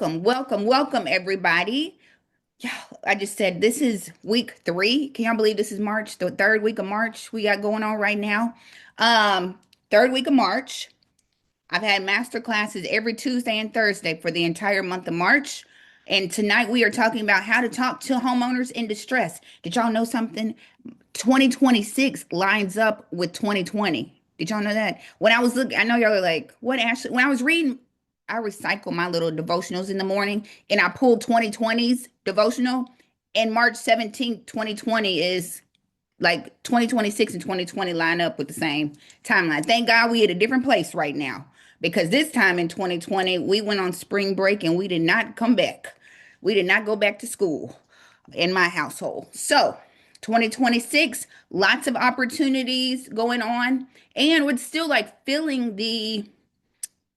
Welcome, everybody. Yeah, I just said this is week 3. Can y'all believe this is March, the third week of March we got going on right now? Um, Third week of March. I've had master classes every Tuesday and Thursday for the entire month of March. And tonight we are talking about how to talk to homeowners in distress. Did y'all know something? 2026 lines up with 2020. Did y'all know that? When I was looking, I know y'all are like, what, Ashley? When I was reading, I recycle my little devotionals in the morning and I pulled 2020's devotional. And March 17th, 2020 is like 2026 and 2020 line up with the same timeline. Thank God we at a different place right now because this time in 2020, we went on spring break and we did not come back. We did not go back to school in my household. So, 2026, lots of opportunities going on, and we're still like feeling the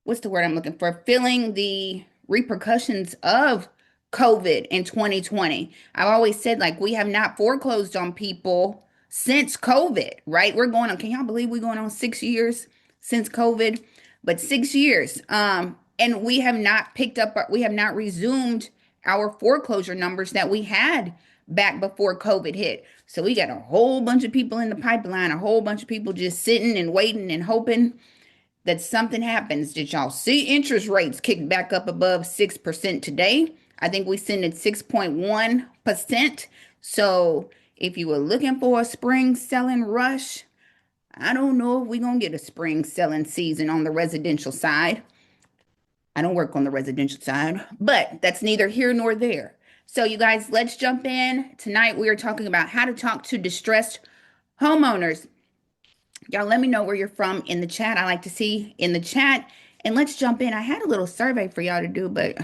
what's the word I'm looking for? Feeling the repercussions of COVID in 2020. I've always said, like, we have not foreclosed on people since COVID, right? We're going on, can y'all believe we're going on 6 years since COVID? But 6 years. And we have not picked up, we have not resumed our foreclosure numbers that we had back before COVID hit. So we got a whole bunch of people in the pipeline, a whole bunch of people just sitting and waiting and hoping that something happens. Did y'all see interest rates kick back up above 6% today? I think we sitting at 6.1%. So if you were looking for a spring selling rush, I don't know if we're going to get a spring selling season on the residential side. I don't work on the residential side, but that's neither here nor there. So you guys, let's jump in. Tonight we are talking about how to talk to distressed homeowners. Y'all let me know where you're from in the chat. I like to see in the chat. And let's jump in. I had a little survey for y'all to do, but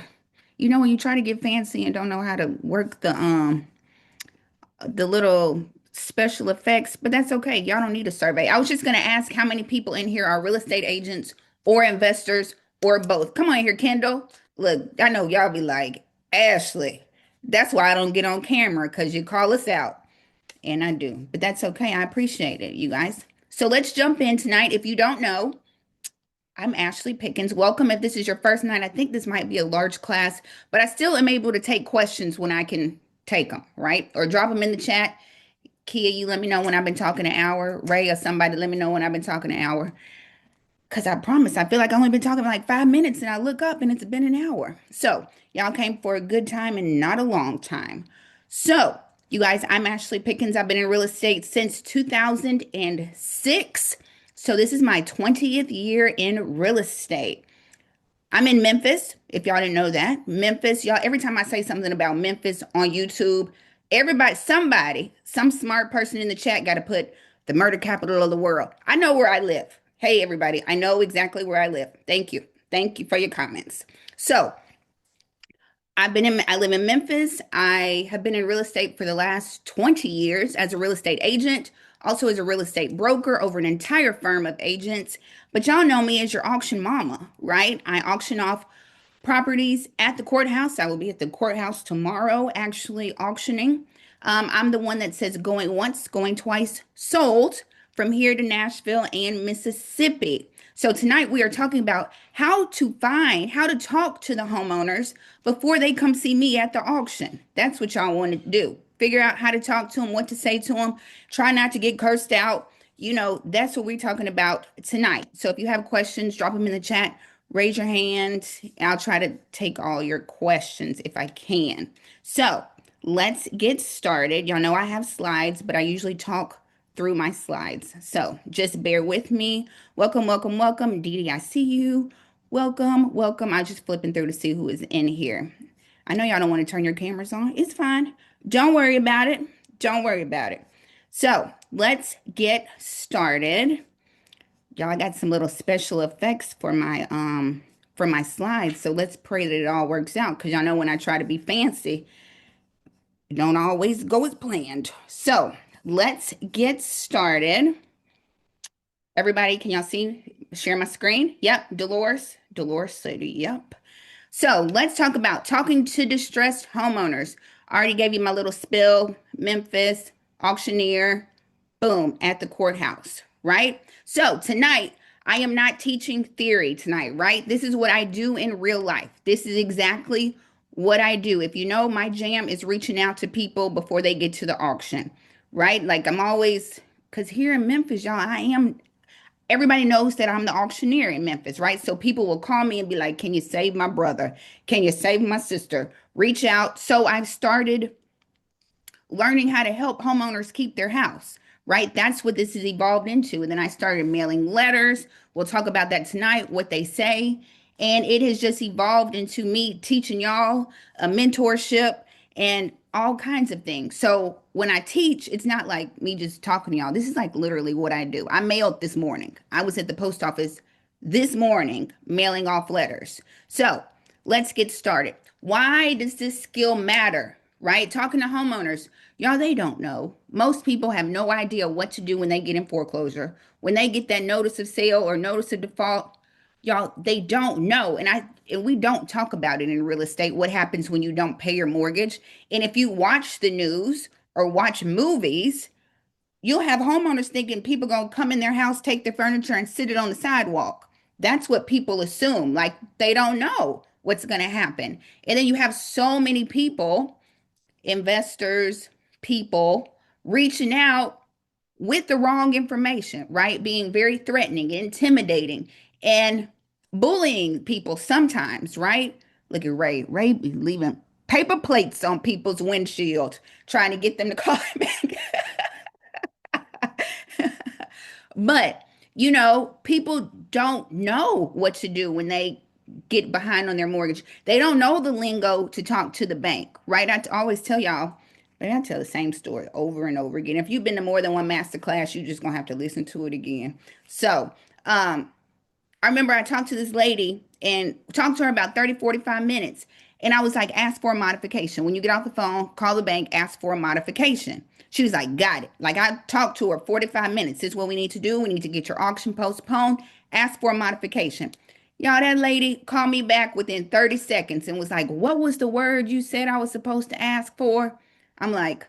you know when you try to get fancy and don't know how to work the little special effects, but that's okay. Y'all don't need a survey. I was just gonna ask how many people in here are real estate agents or investors or both. Come on here, Kendall. Look, I know y'all be like, Ashley, that's why I don't get on camera because you call us out. And I do, but that's okay. I appreciate it, you guys. So let's jump in tonight. If you don't know, I'm Ashley Pickens. Welcome if this is your first night. I think this might be a large class, but I still am able to take questions when I can take them, right? Or drop them in the chat. Kia, you let me know when I've been talking an hour. Ray or somebody, let me know when I've been talking an hour. Because I promise, I feel like I've only been talking like 5 minutes and I look up and it's been an hour. So y'all came for a good time and not a long time. So you guys, I'm Ashley Pickens. I've been in real estate since 2006. So this is my 20th year in real estate. I'm in Memphis, if y'all didn't know that. Memphis, y'all, every time I say something about Memphis on YouTube, everybody, somebody, some smart person in the chat got to put the murder capital of the world. I know where I live. Hey, everybody, I know exactly where I live. Thank you. Thank you for your comments. So, I live in Memphis. I have been in real estate for the last 20 years as a real estate agent, also as a real estate broker over an entire firm of agents. But y'all know me as your auction mama, right? I auction off properties at the courthouse. I will be at the courthouse tomorrow, actually auctioning. I'm the one that says going once, going twice, sold from here to Nashville and Mississippi. So tonight we are talking about how to talk to the homeowners before they come see me at the auction. That's what y'all want to do. Figure out how to talk to them, what to say to them. Try not to get cursed out. You know, that's what we're talking about tonight. So if you have questions, drop them in the chat. Raise your hand. I'll try to take all your questions if I can. So let's get started. Y'all know I have slides, but I usually talk through my slides. So just bear with me. Welcome. Dee Dee, I see you. Welcome. I'm just flipping through to see who is in here. I know y'all don't want to turn your cameras on. It's fine. Don't worry about it. So let's get started. Y'all, I got some little special effects for my slides. So let's pray that it all works out. Because y'all know when I try to be fancy, it don't always go as planned. So let's get started. Everybody, can y'all see? Share my screen? Yep, Dolores said yep. So let's talk about talking to distressed homeowners. I already gave you my little spill. Memphis, auctioneer, boom, at the courthouse, right? So tonight, I am not teaching theory tonight, right? This is what I do in real life. This is exactly what I do. If you know, my jam is reaching out to people before they get to the auction, right? Like I'm always, because here in Memphis, y'all, everybody knows that I'm the auctioneer in Memphis, right? So people will call me and be like, can you save my brother? Can you save my sister? Reach out. So I've started learning how to help homeowners keep their house, right? That's what this has evolved into. And then I started mailing letters. We'll talk about that tonight, what they say. And it has just evolved into me teaching y'all a mentorship and all kinds of things. So when I teach, it's not like me just talking to y'all. This is like literally what I do. I mailed this morning. I was at the post office this morning mailing off letters. So let's get started. Why does this skill matter? Right? Talking to homeowners, y'all, they don't know. Most people have no idea what to do when they get in foreclosure. When they get that notice of sale or notice of default, y'all, they don't know. And we don't talk about it in real estate, what happens when you don't pay your mortgage. And if you watch the news or watch movies, you'll have homeowners thinking people gonna come in their house, take their furniture, and sit it on the sidewalk. That's what people assume. Like they don't know what's gonna happen. And then you have so many people, investors, people reaching out with the wrong information, right? Being very threatening, intimidating, and bullying people sometimes, right? Look at Ray. Ray be leaving paper plates on people's windshield, trying to get them to call him back. But, people don't know what to do when they get behind on their mortgage. They don't know the lingo to talk to the bank, right? Always tell y'all, but I tell the same story over and over again. If you've been to more than one masterclass, you're just gonna have to listen to it again. So, I remember I talked to this lady and talked to her about 30, 45 minutes. And I was like, ask for a modification. When you get off the phone, call the bank, ask for a modification. She was like, got it. Like I talked to her 45 minutes. This is what we need to do. We need to get your auction postponed. Ask for a modification. Y'all, that lady called me back within 30 seconds and was like, what was the word you said I was supposed to ask for? I'm like,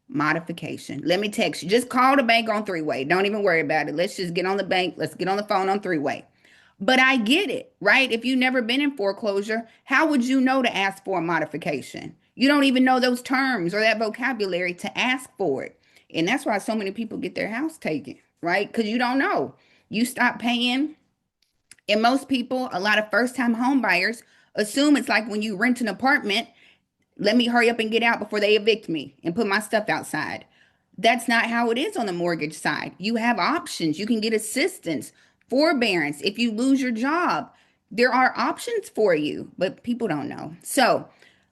modification. Let me text you. Just call the bank on three-way. Don't even worry about it. Let's just get on the bank. Let's get on the phone on three-way. But I get it, right? If you've never been in foreclosure, how would you know to ask for a modification? You don't even know those terms or that vocabulary to ask for it. And that's why so many people get their house taken, right? Because you don't know. You stop paying. And most people, a lot of first time home buyers, assume it's like when you rent an apartment, let me hurry up and get out before they evict me and put my stuff outside. That's not how it is on the mortgage side. You have options. You can get assistance, forbearance. If you lose your job, there are options for you, but people don't know. So,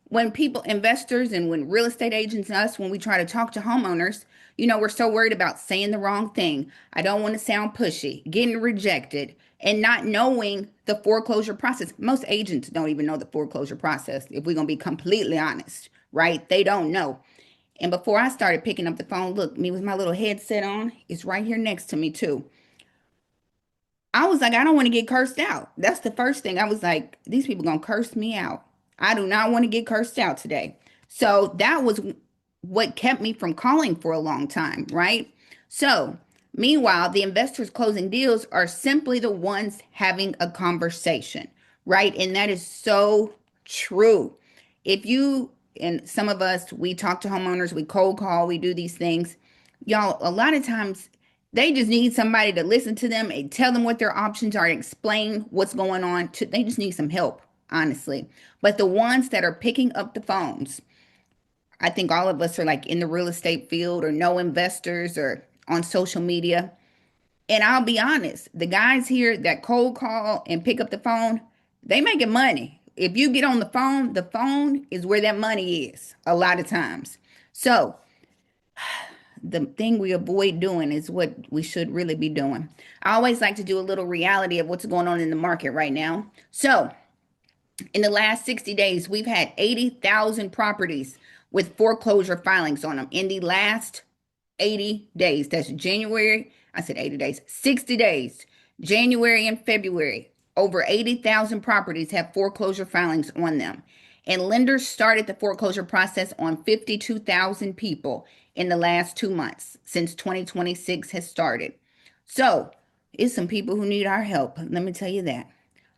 when people, investors, and when real estate agents and us, when we try to talk to homeowners, we're so worried about saying the wrong thing. I don't want to sound pushy, getting rejected, and not knowing the foreclosure process. Most agents don't even know the foreclosure process, if we're going to be completely honest, right? They don't know. And before I started picking up the phone, look, me with my little headset on, it's right here next to me too. I was like, I don't want to get cursed out. That's the first thing. I was like, these people gonna curse me out. I do not want to get cursed out today. So that was what kept me from calling for a long time, right? So meanwhile, the investors closing deals are simply the ones having a conversation, right? And that is so true. If you and some of us, we talk to homeowners, we cold call, we do these things. Y'all, a lot of times they just need somebody to listen to them and tell them what their options are, and explain what's going on. They just need some help, honestly. But the ones that are picking up the phones, I think all of us are like in the real estate field or know investors or on social media. And I'll be honest, the guys here that cold call and pick up the phone, they making money. If you get on the phone is where that money is a lot of times. So the thing we avoid doing is what we should really be doing. I always like to do a little reality of what's going on in the market right now. So, in the last 60 days, we've had 80,000 properties with foreclosure filings on them in the last 80 days. That's January. I said 80 days, 60 days. January and February, over 80,000 properties have foreclosure filings on them. And lenders started the foreclosure process on 52,000 people in the last 2 months since 2026 has started. So, It's some people who need our help. Let me tell you that.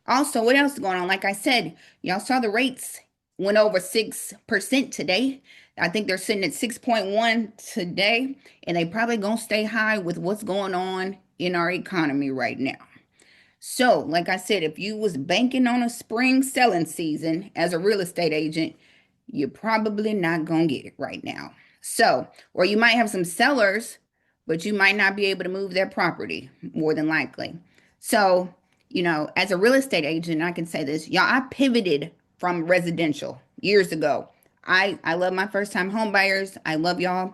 Also, what else is going on? Like I said, y'all saw the rates went over 6% today. I think they're sitting at 6.1 today, and they probably gonna stay high with what's going on in our economy right now. So, like I said, if you was banking on a spring selling season as a real estate agent, you're probably not gonna get it right now. So, or you might have some sellers, but you might not be able to move their property more than likely. So, as a real estate agent, I can say this, y'all, I pivoted from residential years ago. I love my first time home buyers. I love y'all,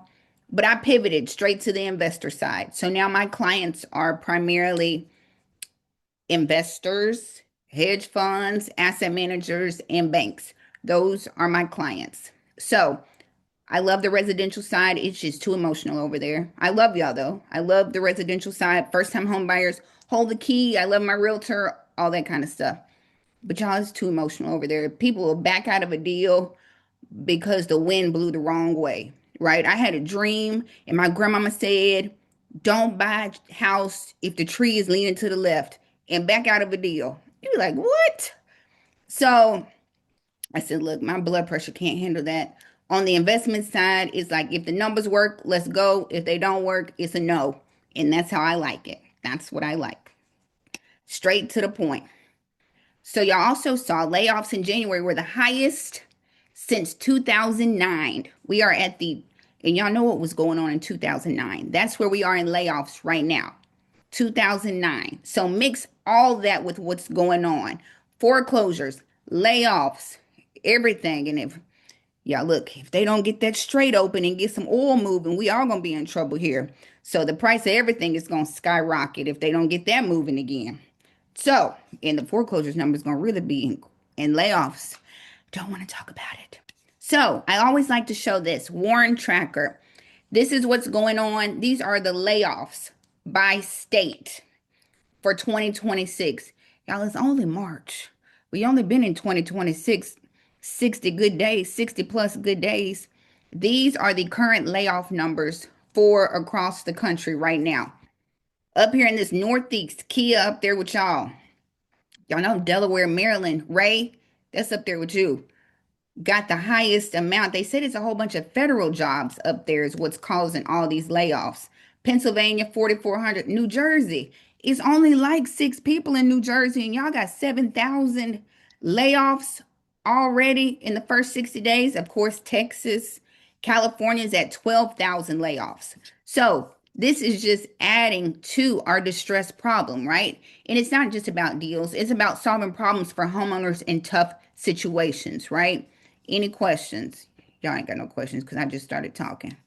but I pivoted straight to the investor side. So now my clients are primarily investors, hedge funds, asset managers, and banks. Those are my clients. So I love the residential side. It's just too emotional over there. I love y'all though. I love the residential side. First time home buyers, hold the key. I love my realtor, all that kind of stuff. But y'all, it's too emotional over there. People will back out of a deal because the wind blew the wrong way, right? I had a dream, and my grandmama said, don't buy a house if the tree is leaning to the left, and back out of a deal. You're like, what? So I said, look, my blood pressure can't handle that. On the investment side, it's like if the numbers work, let's go. If they don't work, it's a no. And that's how I like it. That's what I like. Straight to the point. So y'all also saw layoffs in January were the highest since 2009. We are at and y'all know what was going on in 2009. That's where we are in layoffs right now. 2009. So mix all that with what's going on. Foreclosures, layoffs, everything. And if y'all look, if they don't get that straight open and get some oil moving, we all gonna be in trouble here. So the price of everything is gonna skyrocket if they don't get that moving again. So, and the foreclosures number is going to really be in layoffs. Don't want to talk about it. So, I always like to show this Warren Tracker. This is what's going on. These are the layoffs by state for 2026. Y'all, it's only March. We only been in 2026 60 good days, 60 plus good days. These are the current layoff numbers for across the country right now. Up here in this Northeast, Kia up there with y'all. Y'all know Delaware, Maryland, Ray, that's up there with you. Got the highest amount. They said it's a whole bunch of federal jobs up there is what's causing all these layoffs. Pennsylvania, 4,400. New Jersey, it's only like 6 people in New Jersey, and y'all got 7,000 layoffs already in the first 60 days. Of course, Texas, California is at 12,000 layoffs. So this is just adding to our distress problem, right? And it's not just about deals, it's about solving problems for homeowners in tough situations, right? Any questions? Y'all ain't got no questions because I just started talking.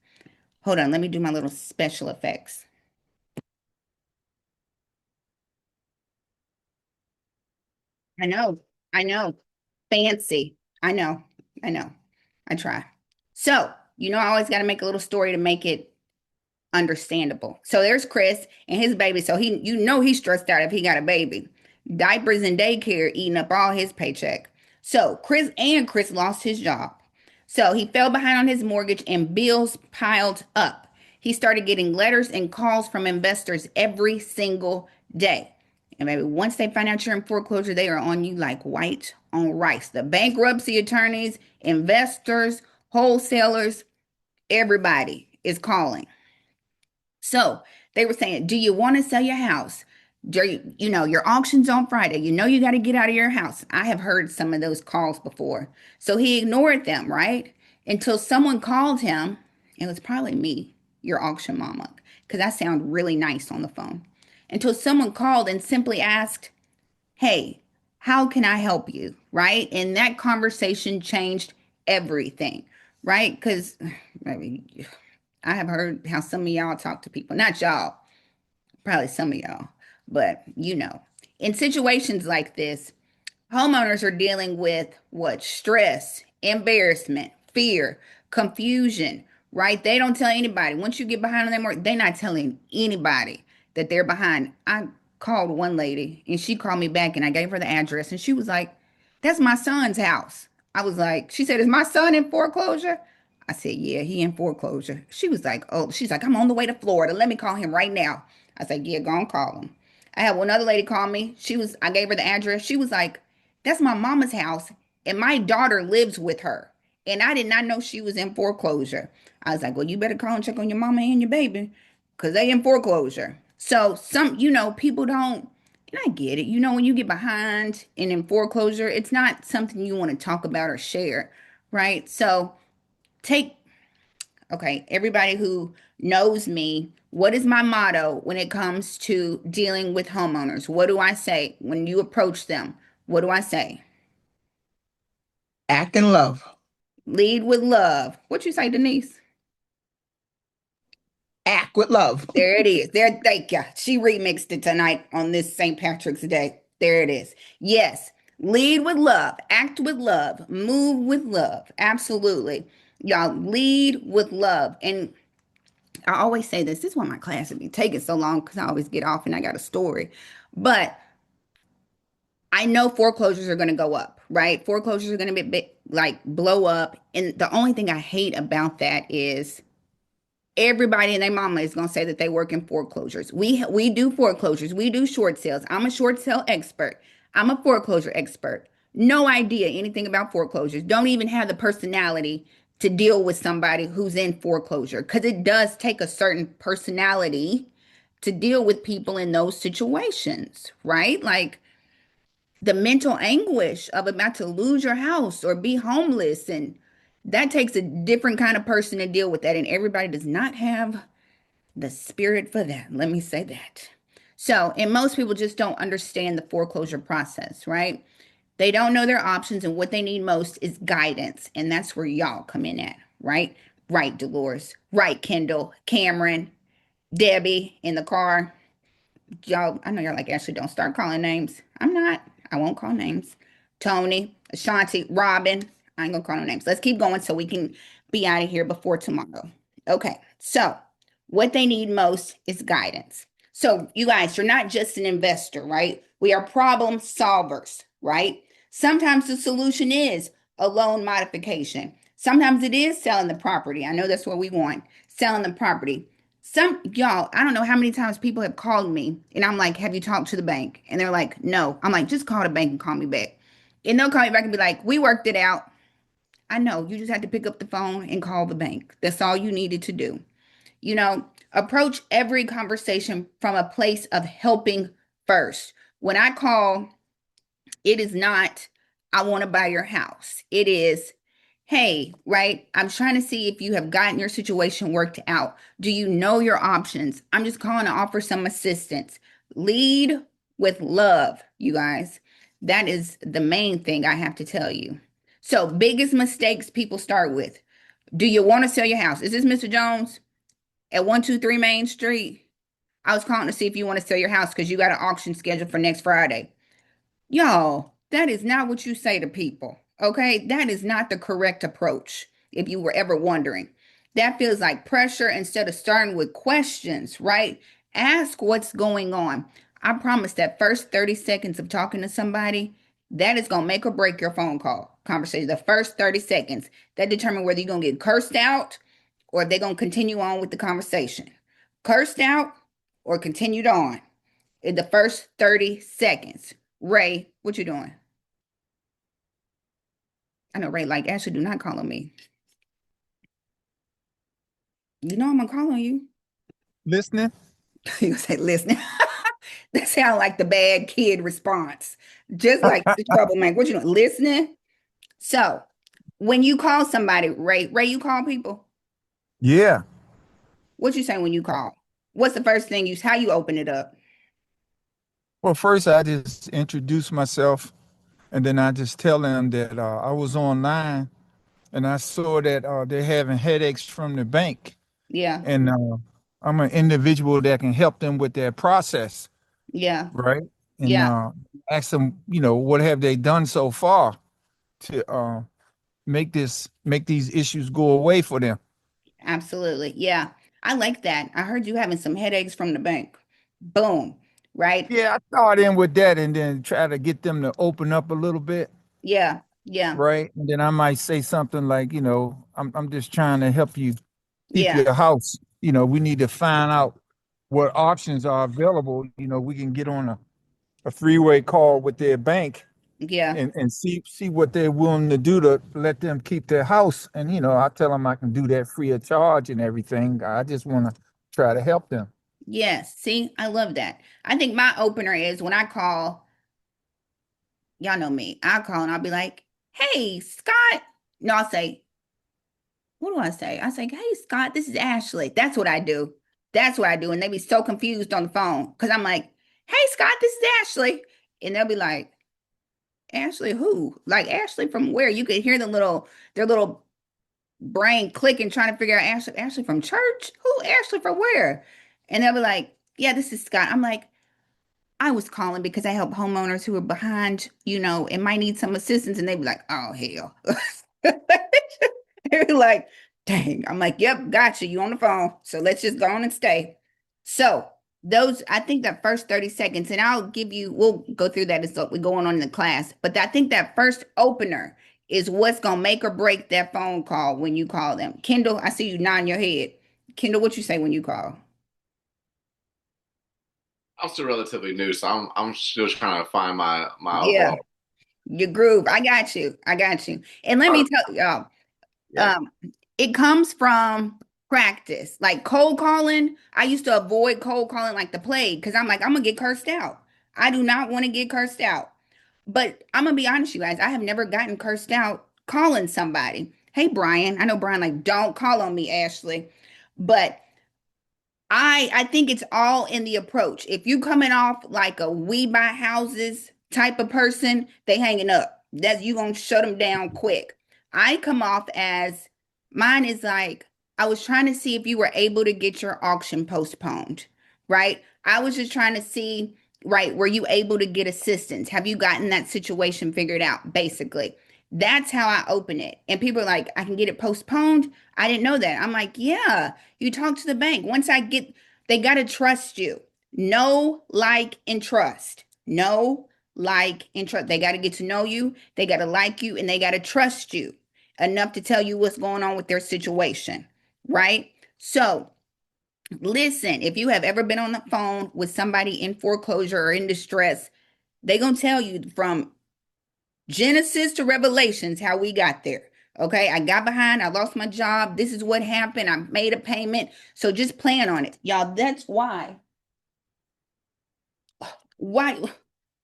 Hold on, let me do my little special effects. I know, I know. Fancy. I know, I know. I try. So, I always got to make a little story to make it understandable. So there's Chris and his baby. So he's stressed out if he got a baby. Diapers and daycare eating up all his paycheck. So Chris lost his job. So he fell behind on his mortgage and bills piled up. He started getting letters and calls from investors every single day. And maybe once they find out you're in foreclosure, they are on you like white on rice. The bankruptcy attorneys, investors, wholesalers, everybody is calling. So they were saying, do you want to sell your house? Your auction's on Friday. You got to get out of your house. I have heard some of those calls before. So he ignored them, right? Until someone called him. It was probably me, your auction mama, because I sound really nice on the phone. Until someone called and simply asked, hey, how can I help you? Right? And that conversation changed everything, right? Because I mean, I have heard how some of y'all talk to people, not y'all, probably some of y'all, but in situations like this, homeowners are dealing with what? Stress, embarrassment, fear, confusion, right? They don't tell anybody. Once you get behind on them work, they're not telling anybody that they're behind. I called one lady and she called me back and I gave her the address and she was like, that's my son's house. I was like, she said, is my son in foreclosure? I said, yeah, he in foreclosure. She was like, oh, she's like, I'm on the way to Florida. Let me call him right now. I said, yeah, go and call him. I had one other lady call me. I gave her the address. She was like, that's my mama's house, and my daughter lives with her. And I did not know she was in foreclosure. I was like, well, you better call and check on your mama and your baby because they in foreclosure. So people don't, and I get it. When you get behind and in foreclosure, it's not something you want to talk about or share, right? So take Okay, everybody who knows me, what is my motto when it comes to dealing with homeowners? What do I say when you approach them? What do I say? Act in love. Lead with love. What you say, Denise? Act with love. There it is. There, thank you. She remixed it tonight on this St. Patrick's Day. There it is. Yes, lead with love, act with love, move with love. Absolutely. Y'all lead with love. And I always say this. This is why my class would be taking so long because I always get off and I got a story. But I know foreclosures are going to go up, right? Foreclosures are going to be like blow up. And the only thing I hate about that is everybody and their mama is going to say that they work in foreclosures. We do foreclosures. We do short sales. I'm a short sale expert. I'm a foreclosure expert. No idea anything about foreclosures. Don't even have the personality to deal with somebody who's in foreclosure because it does take a certain personality to deal with people in those situations, right? Like the mental anguish of about to lose your house or be homeless, and that takes a different kind of person to deal with that, and everybody does not have the spirit for that. Let me say that. So, and most people just don't understand the foreclosure process, right? They don't know their options, and what they need most is guidance, and that's where y'all come in at, right? Right, Dolores. Right, Kendall, Cameron, Debbie in the car. Y'all, I know y'all like, Ashley, don't start calling names. I'm not. I won't call names. Tony, Ashanti, Robin. I ain't gonna call no names. Let's keep going so we can be out of here before tomorrow. Okay, so what they need most is guidance. So, you guys, you're not just an investor, right? We are problem solvers, right? Sometimes the solution is a loan modification. Sometimes it is selling the property. I know that's what we want, selling the property. Some y'all, I don't know how many times people have called me and I'm like, have you talked to the bank? And they're like, no. I'm like, just call the bank and call me back. And they'll call me back and be like, we worked it out. I know. You just had to pick up the phone and call the bank. That's all you needed to do. Approach every conversation from a place of helping first. When I call, it is not, I want to buy your house. It is, hey, right? I'm trying to see if you have gotten your situation worked out. Do you know your options? I'm just calling to offer some assistance. Lead with love, you guys. That is the main thing I have to tell you. So, biggest mistakes people start with. Do you want to sell your house? Is this Mr. Jones at 123 Main Street? I was calling to see if you want to sell your house because you got an auction scheduled for next Friday. Y'all, that is not what you say to people. Okay? That is not the correct approach, if you were ever wondering. That feels like pressure instead of starting with questions, right? Ask what's going on. I promise that first 30 seconds of talking to somebody, that is going to make or break your phone call conversation. The first 30 seconds that determine whether you're going to get cursed out or if they're going to continue on with the conversation. Cursed out or continued on in the first 30 seconds. Ray, what you doing? I know Ray like, Ashley, do not call on me. You know I'm gonna call on you. Listening. You say, listen. That sound like the bad kid response. Just like the troublemaker. What you doing? Listening? So when you call somebody, Ray, you call people? Yeah. What you say when you call? What's the first thing how you open it up? Well, first I just introduce myself, and then I just tell them that I was online and I saw that they're having headaches from the bank, Yeah, and I'm an individual that can help them with their process, yeah, right? And yeah, ask them, what have they done so far to make these issues go away for them. absolutely. Yeah. I like that. I heard you having some headaches from the bank. Boom. Right? Yeah, I start in with that and then try to get them to open up a little bit. Yeah, yeah, Right. And then I might say something like, I'm just trying to help you keep yeah. your house. We need to find out, what options are available. We can get on a three-way call with their bank Yeah. and see what they're willing to do to let them keep their house. And I tell them I can do that free of charge and everything. I just want to try to help them. Yes. See, I love that. I think my opener is when I call, y'all know me. I'll call and I'll be like, hey, Scott. No, I'll say, what do I say? I say, hey, Scott, this is Ashley. That's what I do. That's what I do. And they be so confused on the phone because I'm like, hey, Scott, this is Ashley. And they'll be like, Ashley, who? Like Ashley from where? You could hear their little brain clicking, trying to figure out Ashley from church? Who? Ashley from where? And they'll be like, yeah, this is Scott. I'm like, I was calling because I help homeowners who are behind, and might need some assistance. And they'd be like, oh, hell. They're like, dang. I'm like, yep, gotcha. You on the phone. So let's just go on and stay. So I think that first 30 seconds, and we'll go through that as we go on in the class. But I think that first opener is what's going to make or break that phone call when you call them. Kendall, I see you nodding your head. Kendall, what you say when you call? I'm still relatively new, so I'm still trying to find my Yeah, overall. your groove. I got you. I got you. And let Uh, me tell y'all, yeah, um, it comes from practice. Like cold calling, I used to avoid cold calling like the plague because I'm like, I'm gonna get cursed out. I do not want to get cursed out. But I'm gonna be honest, you guys, I have never gotten cursed out calling somebody. Hey, Brian, I know Brian, like, don't call on me, Ashley. But I think it's all in the approach. If you coming off like a we buy houses type of person, they hanging up. That's you gonna shut them down quick. I come off as mine is like I was trying to see if you were able to get your auction postponed, right? I was just trying to see, right, were you able to get assistance? Have you gotten that situation figured out? Basically, that's how I open it. And people are like, I can get it postponed. I didn't know that. I'm like, yeah. You talk to the bank. They got to trust you. Know, like, and trust. Know, like, and trust. They got to get to know you. They got to like you and they got to trust you enough to tell you what's going on with their situation. Right? So, listen, if you have ever been on the phone with somebody in foreclosure or in distress, they're going to tell you from Genesis to Revelations, how we got there. Okay, I got behind, I lost my job. This is what happened. I made a payment. So just plan on it. Y'all, that's why. Why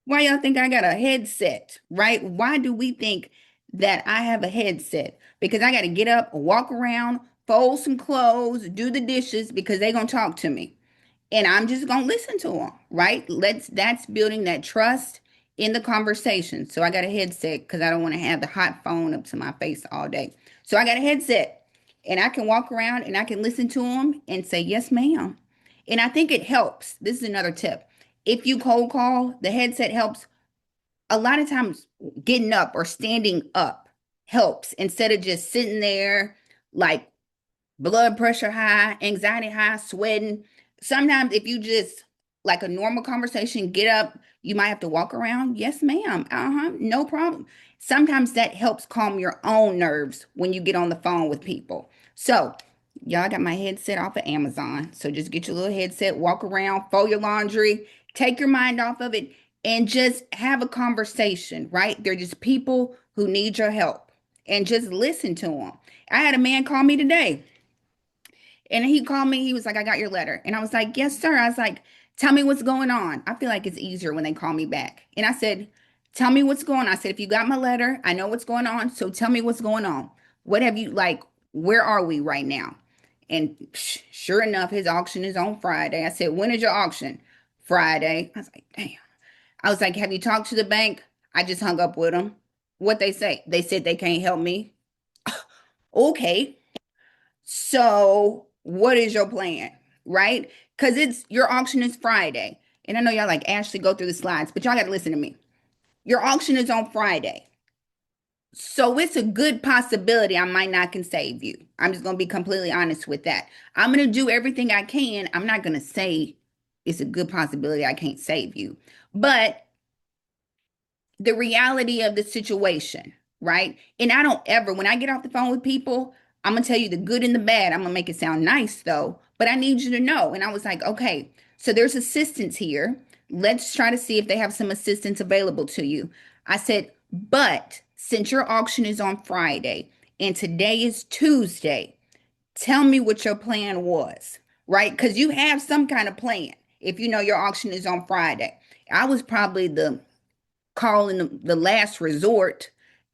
why y'all think I got a headset, right? Why do we think that I have a headset? Because I got to get up, walk around, fold some clothes, do the dishes because they're going to talk to me and I'm just gonna listen to them, right? That's building that trust in the conversation. So I got a headset because I don't want to have the hot phone up to my face all day. So I got a headset and I can walk around and I can listen to them and say, yes, ma'am. And I think it helps. This is another tip. If you cold call, the headset helps. A lot of times getting up or standing up helps instead of just sitting there like blood pressure high, anxiety high, sweating. Sometimes if you just like a normal conversation, get up, you might have to walk around. Yes, ma'am. Uh-huh. No problem. Sometimes that helps calm your own nerves when you get on the phone with people. So, y'all got my headset off of Amazon. So just get your little headset, walk around, fold your laundry, take your mind off of it, and just have a conversation, right? They're just people who need your help and just listen to them. I had a man call me today and he called me. He was like, I got your letter. And I was like, yes, sir. I was like, tell me what's going on. I feel like it's easier when they call me back. And I said, tell me what's going on. I said, if you got my letter, I know what's going on. So tell me what's going on. What have you, like, where are we right now? And sure enough, his auction is on Friday. I said, when is your auction? Friday. I was like, damn. I was like, have you talked to the bank? I just hung up with them. What they say? They said they can't help me. Okay. So, what is your plan? Right? Because it's your auction is Friday. And I know y'all like Ashley go through the slides, but y'all got to listen to me. Your auction is on Friday. So it's a good possibility I might not can save you. I'm just going to be completely honest with that. I'm going to do everything I can. I'm not going to say it's a good possibility I can't save you. But the reality of the situation, right? And I don't ever, when I get off the phone with people, I'm gonna tell you the good and the bad. I'm gonna make it sound nice though, but I need you to know. And I was like, okay, so there's assistance here. Let's try to see if they have some assistance available to you. I said, but since your auction is on Friday and today is Tuesday, tell me what your plan was, right? Because you have some kind of plan if you know your auction is on Friday. I was probably the call in the last resort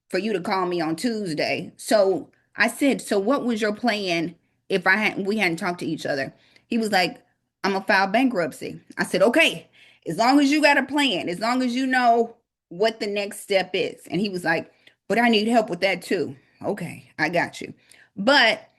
for you to call me on Tuesday. So I said, so what was your plan if we hadn't talked to each other? He was like, I'm gonna file bankruptcy. I said, okay, as long as you got a plan, as long as you know what the next step is. And he was like, but I need help with that too. Okay, I got you. But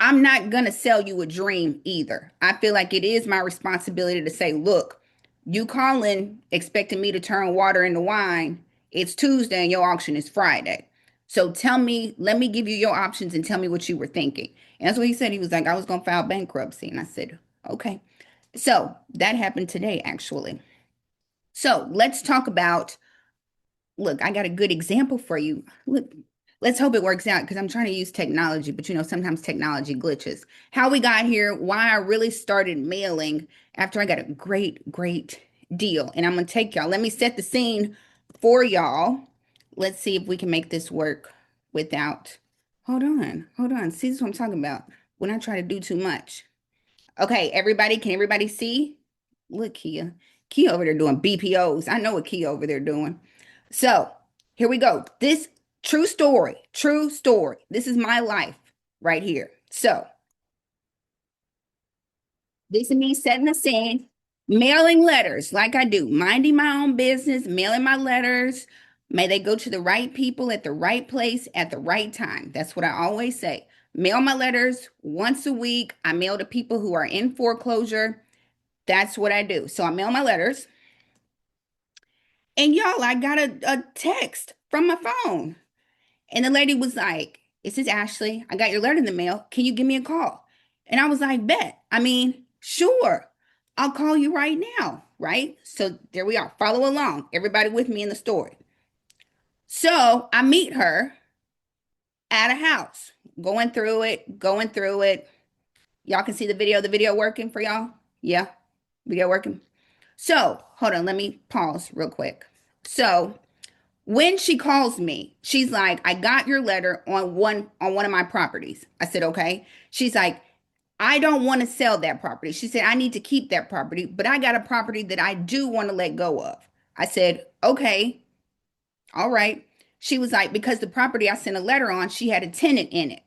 I'm not going to sell you a dream either. I feel like it is my responsibility to say, look, you calling expecting me to turn water into wine. It's Tuesday and your auction is Friday. So tell me, let me give you your options and tell me what you were thinking. And that's what he said. He was like, I was going to file bankruptcy. And I said, okay. So that happened today, actually. So let's talk about, look, I got a good example for you. Look, let's hope it works out because I'm trying to use technology, but sometimes technology glitches. How we got here, why I really started mailing after I got a great deal. And I'm going to take y'all. Let me set the scene for y'all. Let's see if we can make this work without. Hold on. See, this is what I'm talking about when I try to do too much. Okay, everybody, can everybody see? Look, Kia. Kia over there doing BPOs. I know what Kia over there doing. So here we go. This true story, true story. This is my life right here. So this is me setting the scene, mailing letters like I do, minding my own business, mailing my letters. May they go to the right people at the right place at the right time. That's what I always say. Mail my letters once a week. I mail to people who are in foreclosure. That's what I do. So I mail my letters. And y'all, I got a text from my phone. And the lady was like, this is Ashley. I got your letter in the mail. Can you give me a call? And I was like, bet. I mean, sure. I'll call you right now. Right? So there we are. Follow along. Everybody with me in the story. So I meet her at a house, going through it, going through it. Y'all can see the video. The video working for y'all? Yeah. Video working. So hold on. Let me pause real quick. So when she calls me, she's like, I got your letter on one of my properties. I said, okay. She's like, I don't want to sell that property. She said, I need to keep that property, but I got a property that I do want to let go of. I said, okay, all right. She was like, because the property I sent a letter on, she had a tenant in it.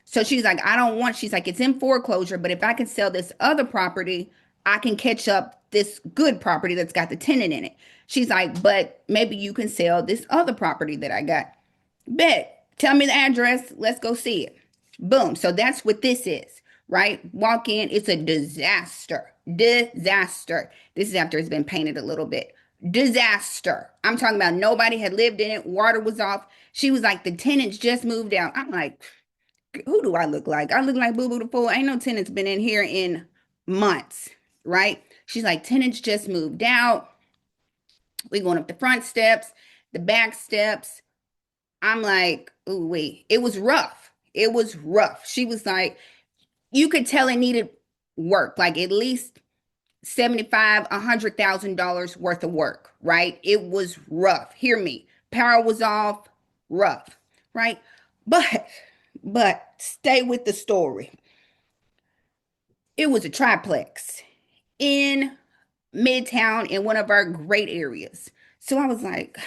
So she's like, I don't want, she's like, it's in foreclosure, but if I can sell this other property, I can catch up this good property that's got the tenant in it. She's like, but maybe you can sell this other property that I got. Bet. Tell me the address. Let's go see it. Boom. So that's what this is, right? Walk in. It's a disaster. Disaster. This is after it's been painted a little bit. Disaster. I'm talking about nobody had lived in it. Water was off. She was like, the tenants just moved out. I'm like, who do I look like? I look like Boo Boo the Fool. Ain't no tenants been in here in months, right? She's like, tenants just moved out. We going up the front steps, the back steps. I'm like, ooh, wait. It was rough. It was rough. She was like, you could tell it needed work, like at least 75, $100,000 worth of work, right? It was rough. Hear me. Power was off, rough, right? But stay with the story. It was a triplex in Midtown in one of our great areas. So I was like,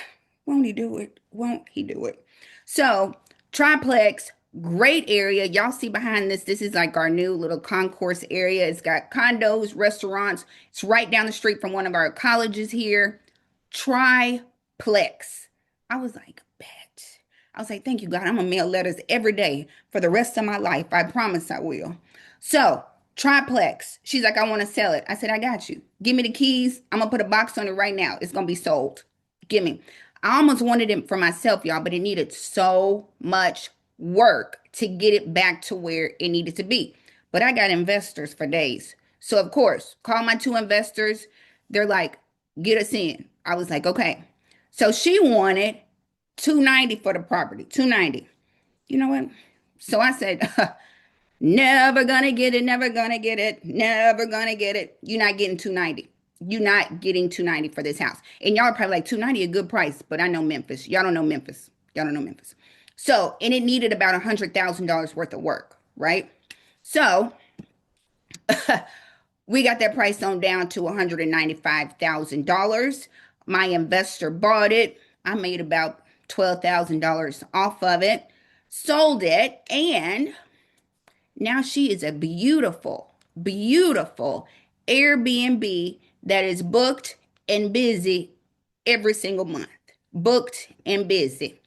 won't he do it? Won't he do it? So, triplex, great area. Y'all see behind this, this is like our new little concourse area. It's got condos, restaurants. It's right down the street from one of our colleges here. Triplex. I was like, bet. I was like, thank you, God. I'm going to mail letters every day for the rest of my life. I promise I will. So, triplex. She's like, I want to sell it. I said, I got you. Give me the keys. I'm going to put a box on it right now. It's going to be sold. Give me. I almost wanted it for myself, y'all, but it needed so much work to get it back to where it needed to be. But I got investors for days. So, of course, call my two investors. They're like, get us in. I was like, okay. So she wanted 290 for the property, 290. You know what? So I said, Never gonna get it, never gonna get it, never gonna get it. You're not getting 290. You're not getting 290 for this house. And y'all are probably like 290 a good price, but I know Memphis. Y'all don't know Memphis. Y'all don't know Memphis. So, and it needed about $100,000 worth of work, right? So, we got that price on down to $195,000. My investor bought it. I made about $12,000 off of it, sold it, and now she is a beautiful, beautiful Airbnb that is booked and busy every single month. Booked and busy.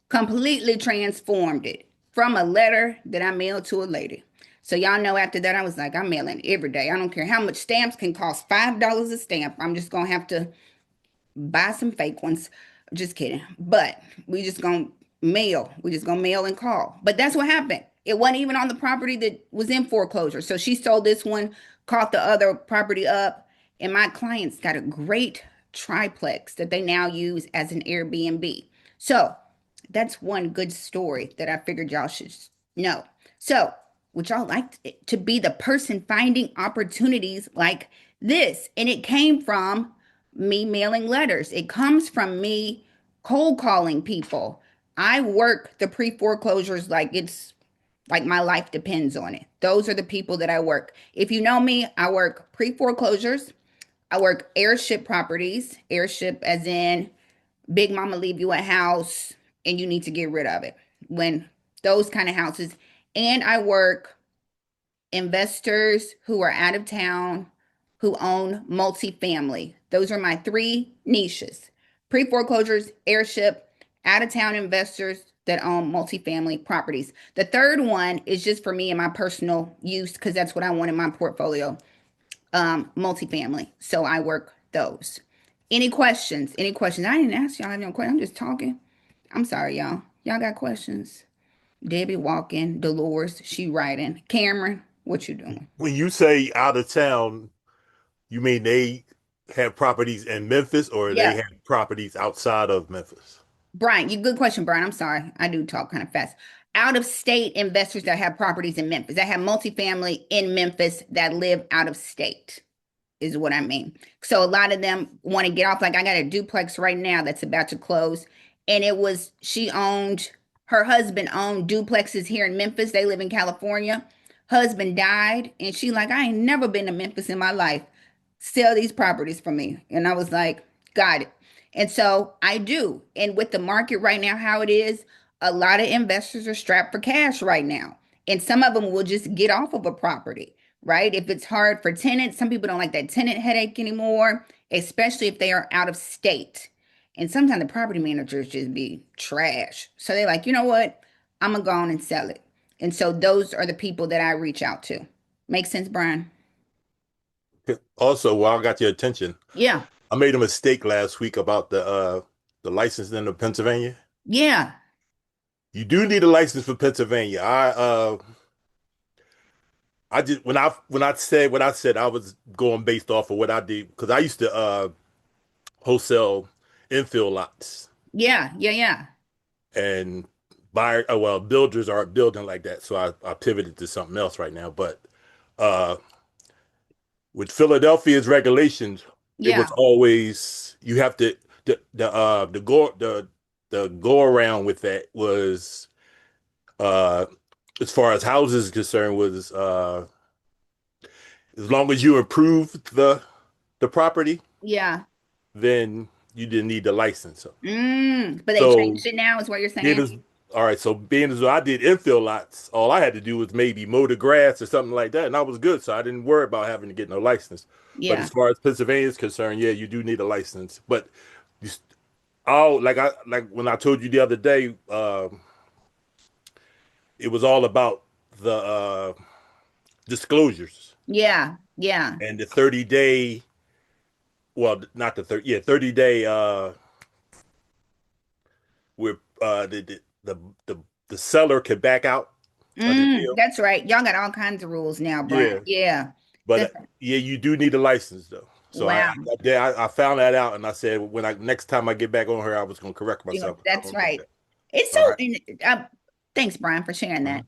Completely transformed it from a letter that I mailed to a lady. So y'all know after that I was like, I'm mailing every day. I don't care how much stamps can cost $5 a stamp. I'm just gonna have to buy some fake ones. Just kidding. But we just gonna mail. We just gonna mail and call. But that's what happened. It wasn't even on the property that was in foreclosure. So she sold this one, caught the other property up, and my clients got a great triplex that they now use as an Airbnb. So that's one good story that I figured y'all should know. So, would y'all like to be the person finding opportunities like this? And it came from me mailing letters. It comes from me cold calling people. I work the pre-foreclosures like it's like my life depends on it. Those are the people that I work. If you know me, I work pre-foreclosures. I work airship properties, airship as in Big Mama leave you a house and you need to get rid of it. When those kind of houses. And I work investors who are out of town who own multifamily. Those are my three niches: pre foreclosures, airship, out of town investors that own multifamily properties. The third one is just for me and my personal use because that's what I want in my portfolio, multifamily. So I work those. Any questions? Any questions? I didn't ask y'all no questions. I'm just talking. I'm sorry, y'all. Y'all got questions? Debbie walking, Dolores, she writing. Cameron, what you doing? When you say out of town, you mean they have properties in Memphis or they Yeah, have properties outside of Memphis? Brian, you good question, Brian. I'm sorry. I do talk kind of fast. Out of state investors that have properties in Memphis, that have multifamily in Memphis that live out of state, is what I mean. So a lot of them want to get off. Like I got a duplex right now that's about to close. And it was, she owned, her husband owned duplexes here in Memphis. They live in California. Husband died. And she like, I ain't never been to Memphis in my life. Sell these properties for me. And I was like, got it. And so I do. And with the market right now, how it is, a lot of investors are strapped for cash right now. And some of them will just get off of a property, right? If it's hard for tenants, some people don't like that tenant headache anymore, especially if they are out of state. And sometimes the property managers just be trash. So they're like, you know what? I'm going to go on and sell it. And so those are the people that I reach out to. Make sense, Brian? Also, while I got your attention, Yeah. I made a mistake last week about the license in Pennsylvania. Yeah. You do need a license for Pennsylvania. I just when I said I was going based off of what I did because I used to wholesale infill lots Yeah. Yeah. Yeah. and buyer well builders aren't building like that, so I pivoted to something else right now. But uh with Philadelphia's regulations, it was Yeah. always you have to the go around with that was uh as far as houses is concerned was as long as you improved the property, Yeah. then you didn't need the license. But they So changed it now, is what you're being saying? as all right, so being as though I did infill lots, all I had to do was maybe mow the grass or something like that, and I was good. So I didn't worry about having to get no license. But Yeah. as far as Pennsylvania is concerned, yeah, you do need a license. But you, all like when I told you the other day, it was all about the disclosures Yeah. Yeah. and the 30-day. Well, not the 30-day. Where the seller could back out of the deal. That's right. Y'all got all kinds of rules now, Brian. Yeah, Yeah. but That's yeah, you do need a license though. So wow. I found that out, and I said when I next time I get back on her, I was going to correct You know, myself. I that's don't do right. that. It's All so right. thanks, Brian, for sharing that. Mhm.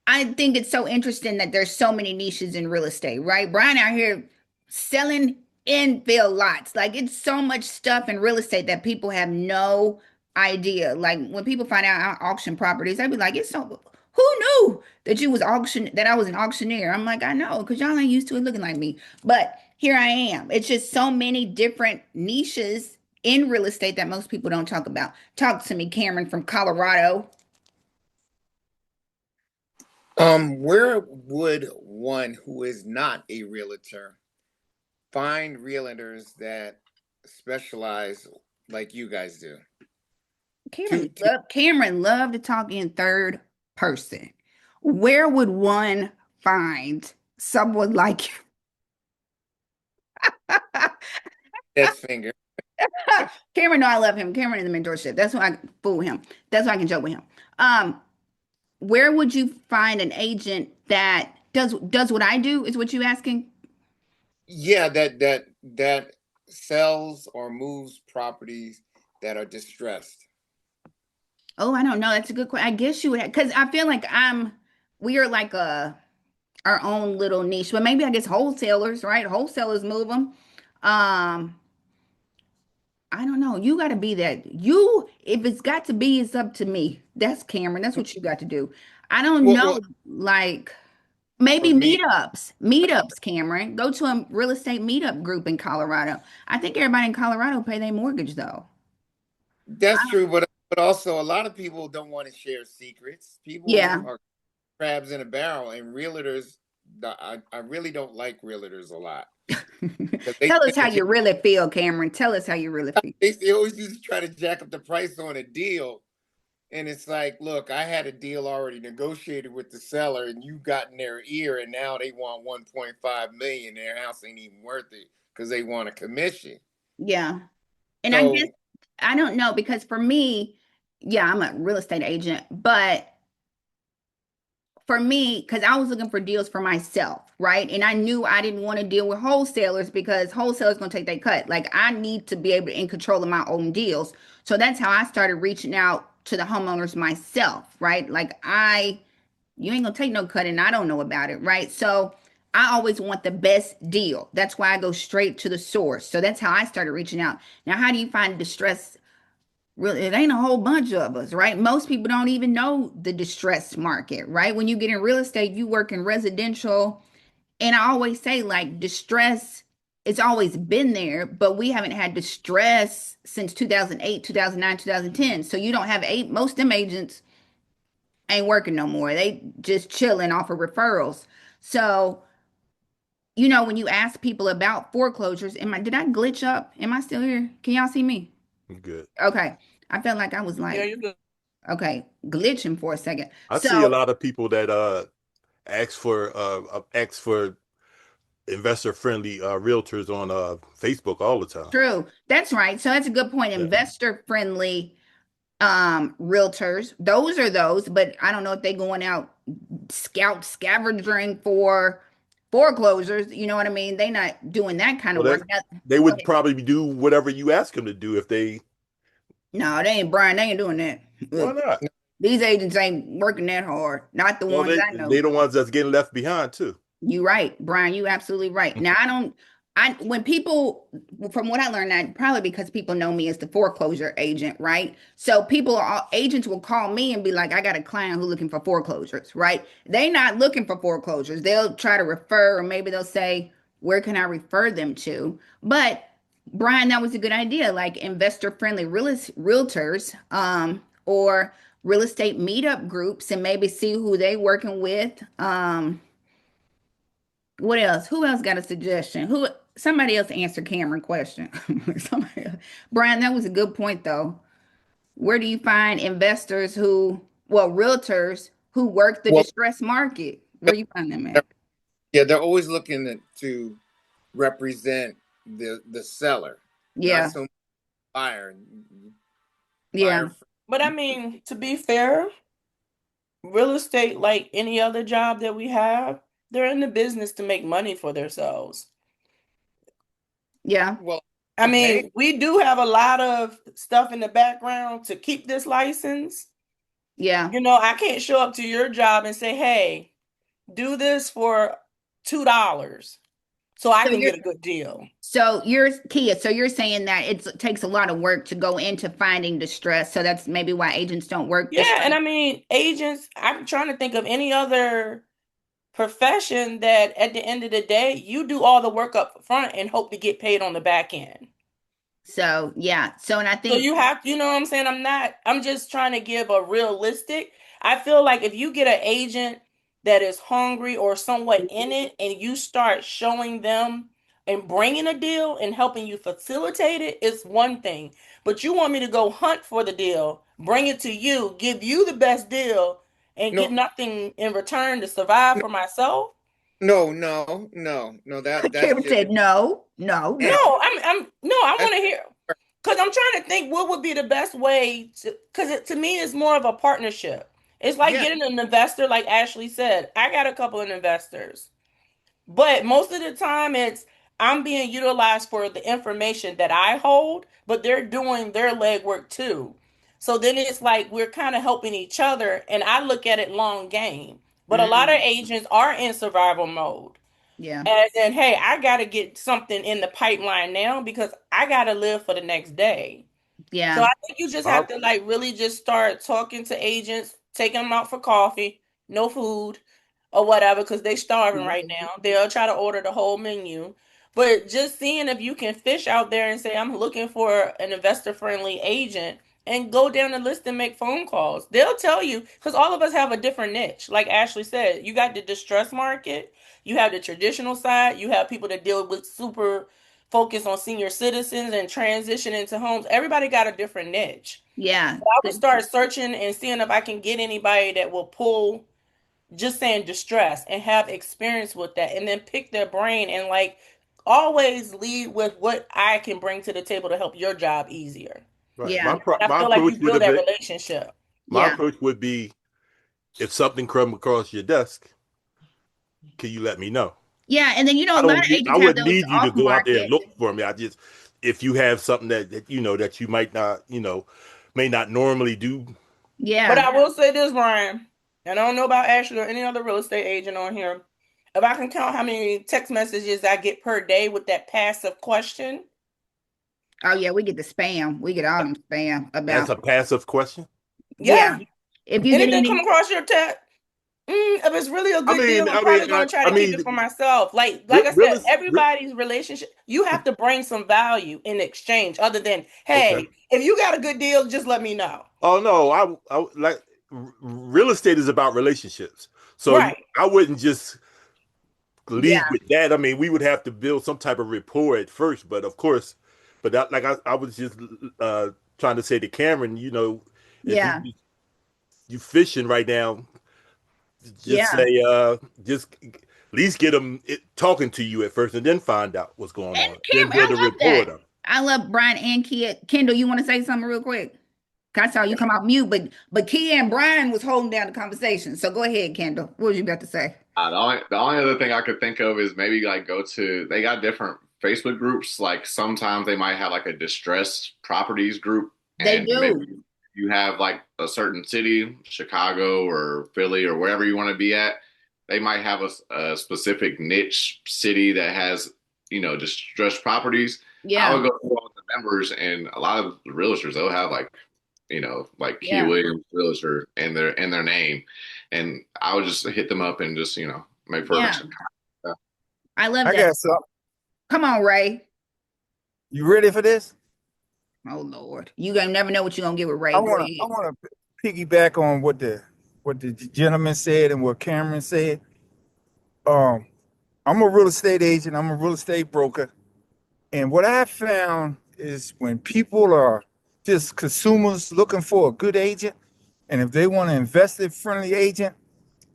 I think it's so interesting that there's so many niches in real estate, right? Brian out here selling infill lots. Like it's so much stuff in real estate that people have no idea. Like when people find out I auction properties, they be like, "It's so who knew that you was auction that I was an auctioneer?" I'm like, "I know, because y'all ain't used to it looking like me." But here I am. It's just so many different niches in real estate that most people don't talk about. Talk to me, Cameron from Colorado. Where would one who is not a realtor find realtors that specialize like you guys do? Cameron Cameron loved to talk in third person. Where would one find someone like you? Death finger. Cameron, no, I love him. Cameron in the mentorship. That's why I fool him. That's why I can joke with him. Where would you find an agent that does what I do? Is what you asking? Yeah, that sells or moves properties that are distressed. Oh, I don't know. That's a good question. I guess you would have, because I feel like we are like our own little niche, but maybe I guess wholesalers, right? Wholesalers move them. Um, I don't know. You got to be that. If it's got to be, it's up to me. That's Cameron. That's what you got to do. I don't Well, know. Like for maybe me, meetups, Cameron. Go to a real estate meetup group in Colorado. I think everybody in Colorado pay their mortgage though. that's true, but also a lot of people don't want to share secrets. People Yeah. are crabs in a barrel, and realtors. I really don't like realtors a lot because they Tell us tend how to you really feel, Cameron. Tell us how you really feel. they always just try to jack up the price on a deal. And it's like, look, I had a deal already negotiated with the seller, and you got in their ear, and now they want 1.5 million. Their house ain't even worth it because they want a commission. Yeah. And I guess So, I don't know because for me, yeah, I'm a real estate agent, but for me, because I was looking for deals for myself, right? And I knew I didn't want to deal with wholesalers because wholesalers gonna take their cut. Like I need to be able to in control of my own deals. So that's how I started reaching out to the homeowners myself, right? Like you ain't gonna take no cut and I don't know about it, right? So I always want the best deal. That's why I go straight to the source. So that's how I started reaching out. Now, how do you find distress? Really, it ain't a whole bunch of us, right? Most people don't even know the distressed market, right? When you get in real estate, you work in residential. And I always say, like, distress, it's always been there, but we haven't had distress since 2008, 2009, 2010. So you don't have most of them agents ain't working no more. They just chilling off of referrals. So, when you ask people about foreclosures, did I glitch up? Am I still here? Can y'all see me? Good. Okay. I felt like I was Yeah, like, you're good. okay, glitching for a second. I see a So lot of people that ask for investor friendly realtors on Facebook all the time. true. That's right. So that's a good point. Yeah. Investor friendly realtors. Those are those, but I don't know if they going out scavenging for foreclosures. You know what I mean? They not doing that kind of Well, work. they Go would ahead. probably do whatever you ask them to do if they. No, they ain't Brian, they ain't doing that. Why Look, not? these agents ain't working that hard. Not the Well, ones I they know. the ones that's getting left behind too. You right, Brian. You absolutely right. Now when people, from what I learned, that probably because people know me as the foreclosure agent, right? So agents will call me and be like, I got a client who's looking for foreclosures, right? They not looking for foreclosures. They'll try to refer, or maybe they'll say, where can I refer them to? But Brian, that was a good idea, like investor friendly realtors, or real estate meetup groups, and maybe see who they working with. What else? Who else got a suggestion? Somebody else answer Cameron question. Somebody else. Brian, that was a good point though. Where do you find realtors who work the well, distressed market? Where you find them at? yeah, they're always looking to represent the seller, not Yeah, so much buyer. yeah, Buyer. But I mean, to be fair, real estate, like any other job that we have, they're in the business to make money for themselves. yeah, Well, I okay. mean, we do have a lot of stuff in the background to keep this license, Yeah. You know, I can't show up to your job and say, hey, do this for $2 so I So can you're get a good deal. so you're Kia. So you're saying that it takes a lot of work to go into finding distress. So that's maybe why agents don't work Yeah, distress. and I mean, agents, I'm trying to think of any other profession that at the end of the day, you do all the work up front and hope to get paid on the back end. So yeah. So and I So think you have, you know what I'm saying? I'm just trying to give a realistic. I feel like if you get an agent that is hungry or somewhat in it and you start showing them and bringing a deal and helping you facilitate it, it's one thing. But you want me to go hunt for the deal, bring it to you, give you the best deal, and get No, nothing in return to survive no, for myself? no. That's Karen just said no, no, yeah. no. No, I want That's to hear. Because I'm trying to think what would be the best way to, because to me, it's more of a partnership. It's like yeah. getting an investor, like Ashley said. I got a couple of investors, but most of the time it's I'm being utilized for the information that I hold, but they're doing their legwork too. So then it's like we're kind of helping each other, and I look at it long game. But a lot of Mm, agents are in survival mode. yeah, As in, hey, I got to get something in the pipeline now because I got to live for the next day. So yeah. I think you just My have to like really just start talking to agents, taking them out for coffee, no food or whatever, because they starving right now. They'll try to order the whole menu. But just seeing if you can fish out there and say, I'm looking for an investor friendly agent and go down the list and make phone calls. They'll tell you, because all of us have a different niche. Like Ashley said, you got the distress market, you have the traditional side, you have people that deal with super focus on senior citizens and transition into homes. Everybody got a different niche. Yeah. I would start searching and seeing if I can get anybody that will pull just saying distress and have experience with that and then pick their brain and like always lead with what I can bring to the table to help your job easier. right. Yeah. And I My feel like approach you would build have that been relationship. my Yeah. approach would be if something come across your desk, can you let me know? Yeah. And then a lot of I agents have wouldn't those need you to off go out there and market. look for me. I just if you have something that that you might not, may not normally do. But Yeah. I will say this, Ryan, and I don't know about Ashley or any other real estate agent on here. If I can count how many text messages I get per day with that passive question, Oh yeah, we get the spam. We get all them spam That's about a passive question. yeah. yeah. If you get Anything come any across your text, if it's really a I good deal, mean, I'm probably gonna try I to keep mean, it for myself. Like I said, really, everybody's relationship, you have to bring some value in exchange, other than, okay. hey, if you got a good deal, just let me know. Oh no, I like real estate is about relationships. So Right. I wouldn't just yeah, lead with that. I mean, we would have to build some type of rapport at first, but of course, but that, like I was just trying to say to Cameron, if yeah, you fishing right now, just yeah. say just at least get them talking to you at first, and then find out what's going And on. Then Kim, build I a love rapport. that. Them. I love Brian and Kia. Kendall, you want to say something real quick? 'Cause I saw you come out mute, but Kia and Brian was holding down the conversation. So go ahead, Kendall. What was you about to say? The only other thing I could think of is maybe like go to they got different Facebook groups. Like sometimes they might have like a distressed properties group, They and maybe do. you have like a certain city, Chicago or Philly or wherever you want to be at. They might have a specific niche city that has distressed properties. I Yeah, would go through all the members, and a lot of realtors they'll have like Kia yeah, Williams realtor in their name, and I would just hit them up and just make for yeah. some. I love I that. got some. Come on, Ray. You ready for this? Oh Lord, you gonna never know what you're gonna get with I Ray. Go wanna I ahead. wanna piggyback on what the gentleman said and what Cameron said. Um, I'm a real estate agent. I'm a real estate broker, and what I found is when people are just consumers looking for a good agent, and if they want an investor friendly agent,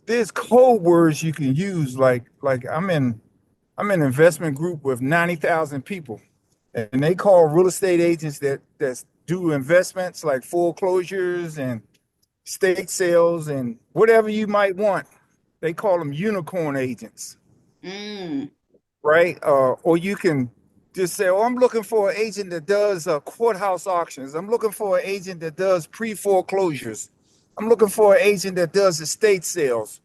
there's code words you can use. Like I'm in an investment group with 90,000 people, and they call real estate agents that do investments like foreclosures and estate sales and whatever you might want. They call them unicorn agents, Mm, right? Or you can just say, "Oh, I'm looking for an agent that does courthouse auctions. I'm looking for an agent that does pre foreclosures." I'm looking for an agent that does estate sales.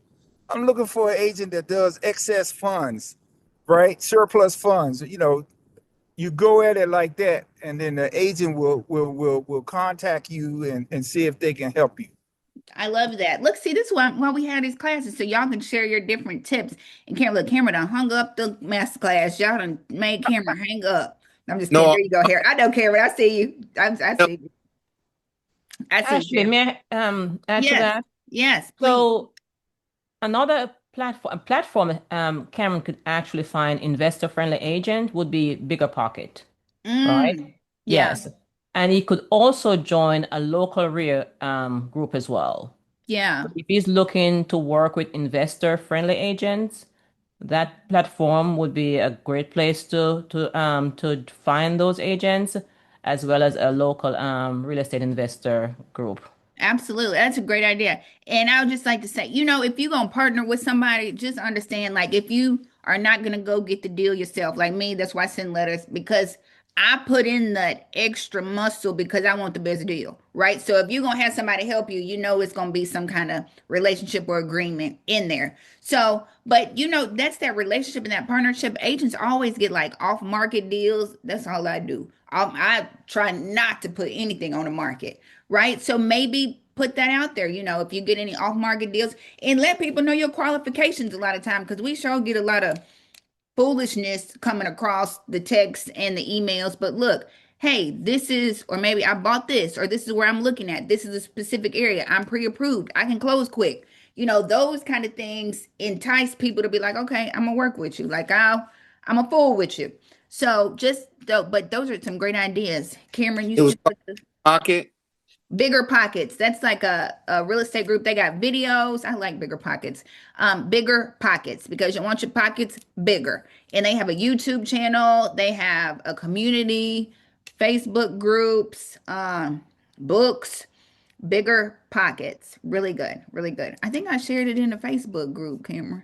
I'm looking for an agent that does excess funds, right? Surplus funds. You go at it like that, and then the agent will contact you and see if they can help you. I love that. Look, see, this is why we had these classes, so y'all can share your different tips. And Cameron, look, Cameron done hung up the masterclass. Y'all done made Cameron hang up. I'm just kidding. No, There you go, Harry. I know, Cameron. I see you. I no, see you. I see Ashley, you. may I add to Yes. that? Yes, please. So another platform Cameron could actually find investor-friendly agent would be Bigger Pocket, right? Yeah. Yes. And he could also join a local REIA group as well. Yeah. If he's looking to work with investor-friendly agents, that platform would be a great place to find those agents, as well as a local real estate investor group. Absolutely. That's a great idea. And I would just like to say, if you're going to partner with somebody, just understand, like, if you are not going to go get the deal yourself, like me, that's why I send letters, because I put in that extra muscle because I want the best deal, right? So if you're going to have somebody help you, it's going to be some kind of relationship or agreement in there. So, but that's that relationship and that partnership. Agents always get like off market deals. That's all I do. I try not to put anything on the market, right? So maybe put that out there, if you get any off market deals, and let people know your qualifications a lot of time, because we sure get a lot of foolishness coming across the texts and the emails. But look, hey, this is, or maybe I bought this, or this is where I'm looking at. This is a specific area. I'm pre-approved. I can close quick. Those kind of things entice people to be like, okay, I'm gonna work with you. Like I'm a fool with you. So just though, but those are some great ideas. Cameron, you it was should put the pocket. Bigger Pockets. That's like a real estate group. They got videos. I like Bigger Pockets. Bigger Pockets, because you want your pockets bigger. And they have a YouTube channel. They have a community, Facebook groups, books. Bigger Pockets. Really good. Really good. I think I shared it in the Facebook group, Cameron.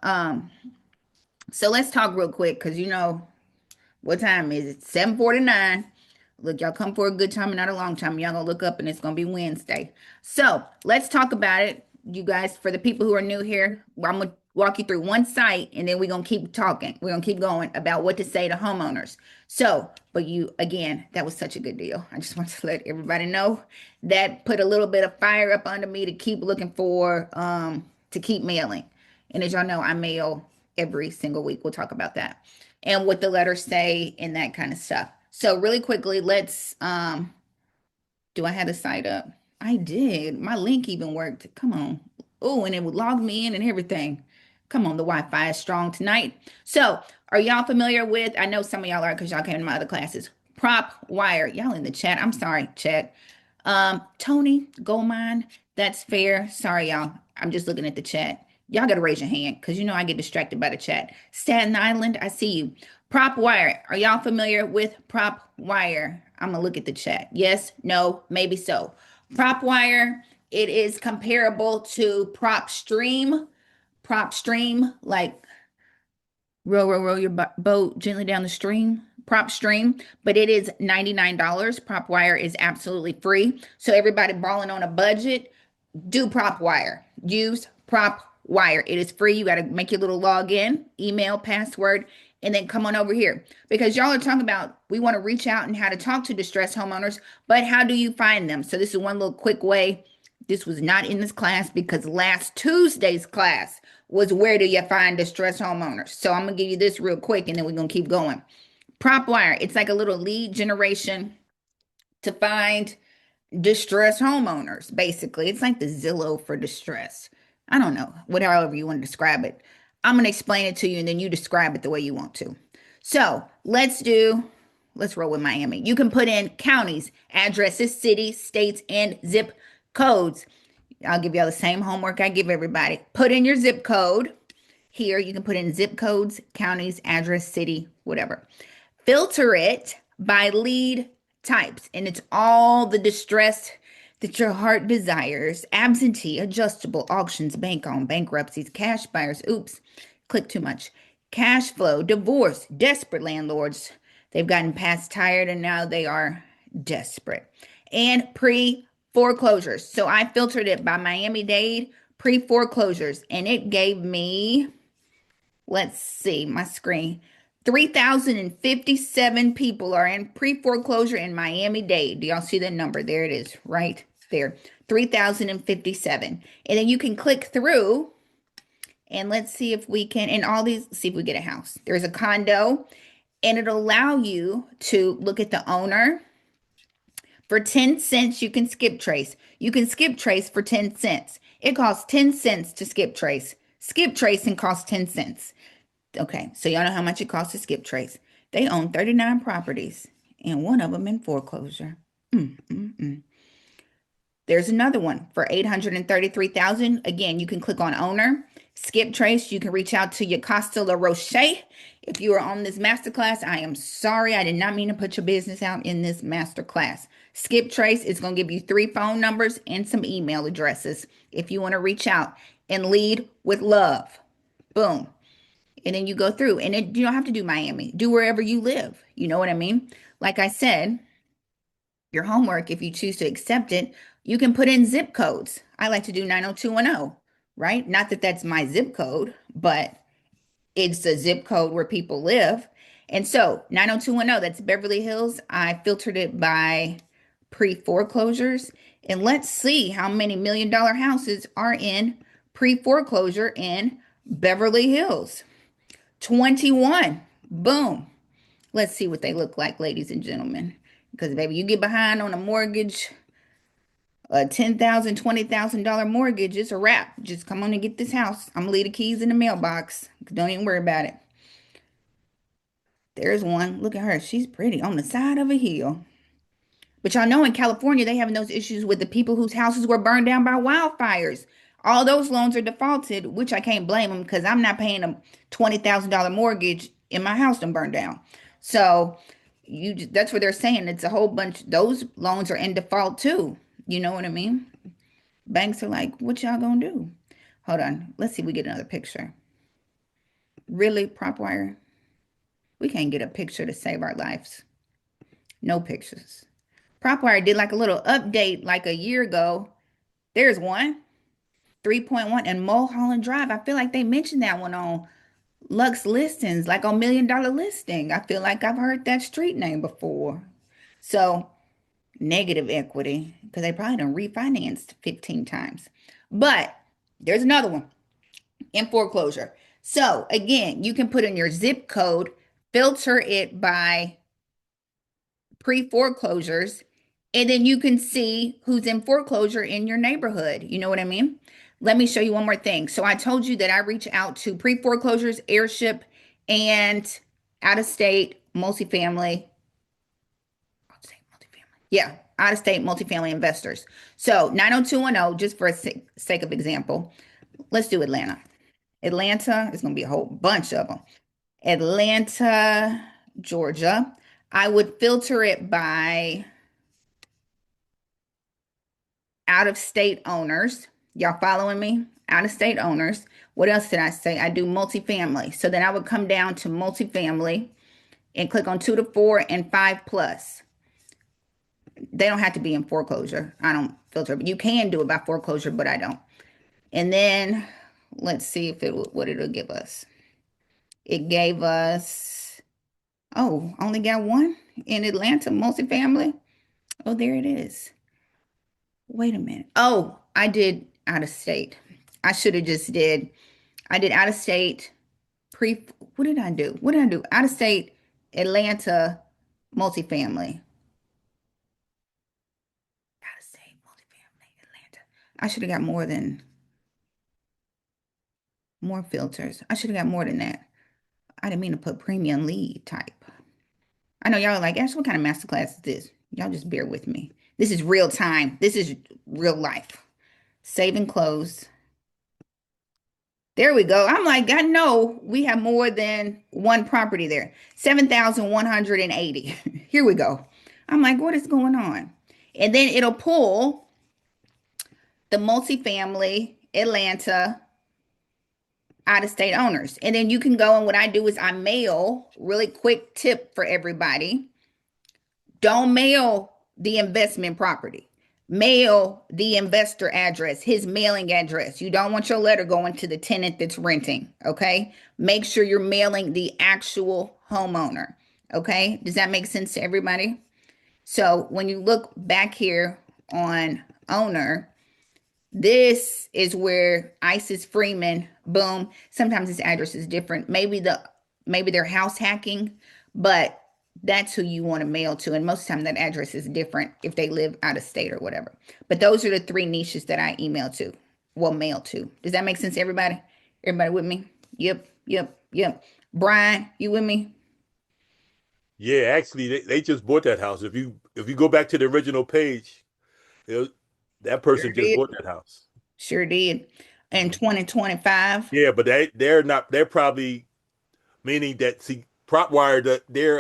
Um, so let's talk real quick, because what time is it? 7:49. Look, y'all come for a good time and not a long time. Y'all gonna look up and it's gonna be Wednesday. So let's talk about it. You guys, for the people who are new here, I'm gonna walk you through one site and then we're gonna keep talking. We're gonna keep going about what to say to homeowners. So, but again, that was such a good deal. I just want to let everybody know that put a little bit of fire up under me to keep looking for, to keep mailing. And as y'all know, I mail every single week. We'll talk about that and what the letters say and that kind of stuff. So really quickly, let's do I have the site up? I did. My link even worked. Come on. Oh, and it would log me in and everything. Come on, the Wi-Fi is strong tonight. So, are y'all familiar with, I know some of y'all are because y'all came to my other classes. Prop wire. Y'all in the chat. I'm sorry, chat. Tony Goldmine, that's fair. Sorry, y'all. I'm just looking at the chat. Y'all gotta raise your hand because I get distracted by the chat. Staten Island, I see you. Prop wire. Are y'all familiar with prop wire? I'm gonna look at the chat. Yes, no, maybe so. Prop wire, it is comparable to prop stream. Prop stream, like row your boat gently down the stream. Prop stream, but it is $99. Prop wire is absolutely free. So everybody balling on a budget, do prop wire. Use prop wire. It is free. You got to make your little login, email, password, and then come on over here, because y'all are talking about we want to reach out and how to talk to distressed homeowners, but how do you find them? So this is one little quick way. This was not in this class because last Tuesday's class was where do you find distressed homeowners. So I'm gonna give you this real quick and then we're gonna keep going. Prop wire. It's like a little lead generation to find distressed homeowners, basically. It's like the Zillow for distress. I don't know, whatever you want to describe it. I'm going to explain it to you and then you describe it the way you want to. So let's roll with Miami. You can put in counties, addresses, cities, states, and zip codes. I'll give y'all the same homework I give everybody. Put in your zip code. Here, you can put in zip codes, counties, address, city, whatever. Filter it by lead types, and it's all the distress that your heart desires: absentee, adjustable, auctions, bank owned, bankruptcies, cash buyers, oops, click too much, cash flow, divorce, desperate landlords. They've gotten past tired and now they are desperate. And pre foreclosures. So I filtered it by Miami-Dade pre-foreclosures, and it gave me, let's see, my screen. 3,057 people are in pre-foreclosure in Miami-Dade. Do y'all see the number? There it is, right there. 3,057. And then you can click through and let's see if we can, and all these, see if we get a house. There's a condo, and it'll allow you to look at the owner. For 10 cents, you can skip trace. You can skip trace for 10 cents. It costs 10 cents to skip trace. Skip tracing costs 10 cents. Okay, so y'all know how much it costs to skip trace. They own 39 properties, and one of them in foreclosure. There's another one for 833,000. Again, you can click on owner, skip trace. You can reach out to your Costa La Roche. If you are on this masterclass, I am sorry. I did not mean to put your business out in this masterclass. Skip trace is going to give you 3 phone numbers and some email addresses if you want to reach out and lead with love. Boom. And then you go through, and you don't have to do Miami. Do wherever you live. You know what I mean? Like I said, your homework, if you choose to accept it, you can put in zip codes. I like to do 90210, right? Not that that's my zip code, but it's a zip code where people live. And so 90210, that's Beverly Hills. I filtered it by pre-foreclosures. And let's see how many $1 million houses are in pre-foreclosure in Beverly Hills. 21. Boom. Let's see what they look like, ladies and gentlemen. Because, baby, you get behind on a mortgage, a $10,000, $20,000 mortgage, it's a wrap. Just come on and get this house. I'm going to leave the keys in the mailbox. Don't even worry about it. There's one. Look at her. She's pretty on the side of a hill. But y'all know in California, they having those issues with the people whose houses were burned down by wildfires. All those loans are defaulted, which I can't blame them because I'm not paying a $20,000 mortgage and my house done burned down. So that's what they're saying. It's a whole bunch. Those loans are in default too. You know what I mean? Banks are like, what y'all gonna do? Hold on. Let's see if we get another picture. Really, prop wire? We can't get a picture to save our lives. No pictures. PropWire did like a little update like a year ago. There's one. 3.1 and Mulholland Drive. I feel like they mentioned that one on Lux Listings, like on $1 Million Listing. I feel like I've heard that street name before. So negative equity because they probably done refinanced 15 times. But there's another one in foreclosure. So again, you can put in your zip code, filter it by pre-foreclosures, and then you can see who's in foreclosure in your neighborhood. You know what I mean? Let me show you one more thing. So I told you that I reach out to pre-foreclosures, airship, and out-of-state multifamily. Yeah, out-of-state multifamily investors. So 90210, just for a sake of example, let's do Atlanta. Atlanta is going to be a whole bunch of them. Atlanta, Georgia. I would filter it by out-of-state owners. Y'all following me? Out-of-state owners. What else did I say? I do multifamily. So then I would come down to multifamily and click on 2 to 4 and 5+. They don't have to be in foreclosure. I don't filter, but you can do it by foreclosure, but I don't. And then let's see if what it'll give us. It gave us, oh, only got one in Atlanta, multifamily. Oh, there it is. Wait a minute. Oh, I did out of state. I should have just I did out of state what did I do? What did I do? Out of state, Atlanta, multifamily. Out of state, multifamily, Atlanta. I should have got more filters. I should have got more than that. I didn't mean to put premium lead type. I know y'all are like, Ash, what kind of masterclass is this? Y'all just bear with me. This is real time. This is real life. Save and close. There we go. I'm like, I know we have more than one property there. 7,180. Here we go. I'm like, what is going on? And then it'll pull the multifamily Atlanta out-of-state owners. And then you can go, and what I do is I mail, really quick tip for everybody. Don't mail the investment property. Mail the investor address, his mailing address. You don't want your letter going to the tenant that's renting, okay? Make sure you're mailing the actual homeowner, okay? Does that make sense to everybody? So when you look back here on owner, this is where Isis Freeman, boom. Sometimes his address is different. Maybe they're house hacking, but that's who you want to mail to. And most of the time that address is different if they live out of state or whatever. But those are the three niches that I email to. Well, mail to. Does that make sense to everybody? Everybody with me? Yep. Brian, you with me? Yeah, actually, they just bought that house. If you go back to the original page, that person Sure just did. bought that house. Sure did. In Mhm. 2025. Yeah, but they're not. They're probably meaning that see PropWire their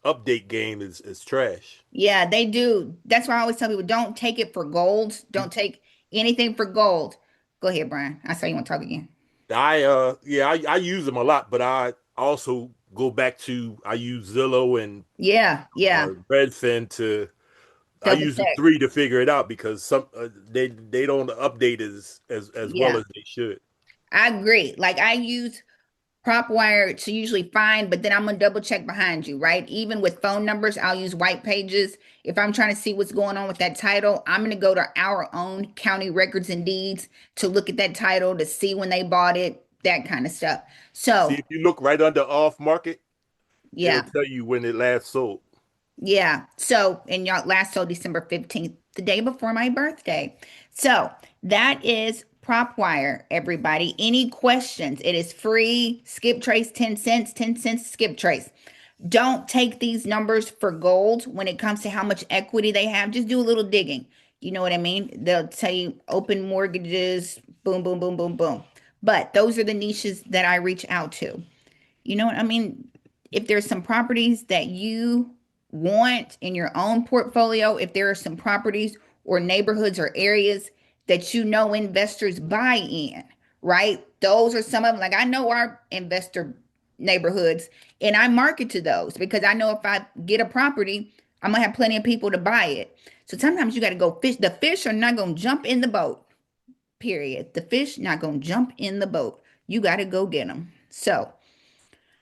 update game is trash. Yeah, they do. That's why I always tell people don't take it for gold. Don't take anything for gold. Go ahead, Brian. I saw you want to talk again. I use them a lot, but I also go back to I use Zillow and Yeah. Redfin to I Double use the check. three to figure it out because some they don't update as well Yeah, as they should. I agree. Like I use PropWire to usually find, but then I'm gonna double check behind you, right? Even with phone numbers, I'll use white pages. If I'm trying to see what's going on with that title, I'm gonna go to our own county records and deeds to look at that title to see when they bought it, that kind of stuff. See, So, if you look right under off market, it'll yeah. tell you when it last sold. Yeah. So, and y'all last sold December 15th, the day before my birthday. So, that is PropWire, everybody. Any questions? It is free. Skip trace 10 cents, 10 cents skip trace. Don't take these numbers for gold when it comes to how much equity they have. Just do a little digging. You know what I mean? They'll tell you open mortgages, boom, boom, boom, boom, boom. But those are the niches that I reach out to. You know what I mean? If there's some properties that you want in your own portfolio, if there are some properties or neighborhoods or areas that you know investors buy in, right? Those are some of them. Like I know our investor neighborhoods and I market to those because I know if I get a property, I'm gonna have plenty of people to buy it. So sometimes you got to go fish. The fish are not gonna jump in the boat, period. The fish not gonna jump in the boat. You got to go get them. So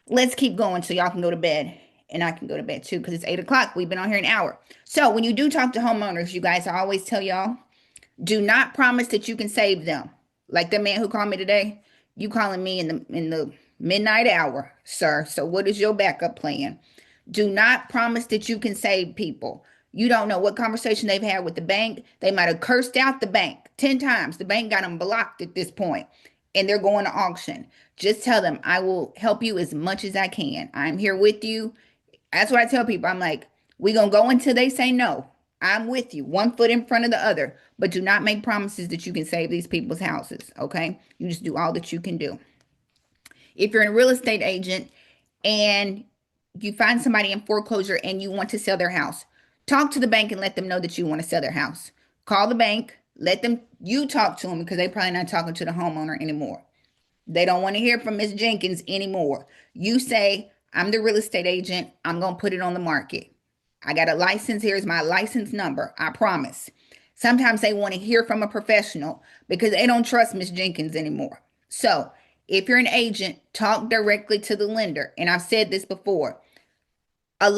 let's keep going so y'all can go to bed and I can go to bed too because it's 8 o'clock. We've been on here an hour. So when you do talk to homeowners, you guys, I always tell y'all, do not promise that you can save them. Like the man who called me today, you calling me in the midnight hour, sir. So what is your backup plan? Do not promise that you can save people. You don't know what conversation they've had with the bank. They might have cursed out the bank 10 times. The bank got them blocked at this point and they're going to auction. Just tell them, I will help you as much as I can. I'm here with you. That's what I tell people. I'm like, we going to go until they say no. I'm with you, one foot in front of the other. But do not make promises that you can save these people's houses, okay? You just do all that you can do. If you're a real estate agent and you find somebody in foreclosure and you want to sell their house, talk to the bank and let them know that you want to sell their house. Call the bank, let them, you talk to them because they probably not talking to the homeowner anymore. They don't want to hear from Miss Jenkins anymore. You say, I'm the real estate agent. I'm going to put it on the market. I got a license. Here's my license number. I promise. Sometimes they want to hear from a professional because they don't trust Miss Jenkins anymore. So if you're an agent, talk directly to the lender. And I've said this before. I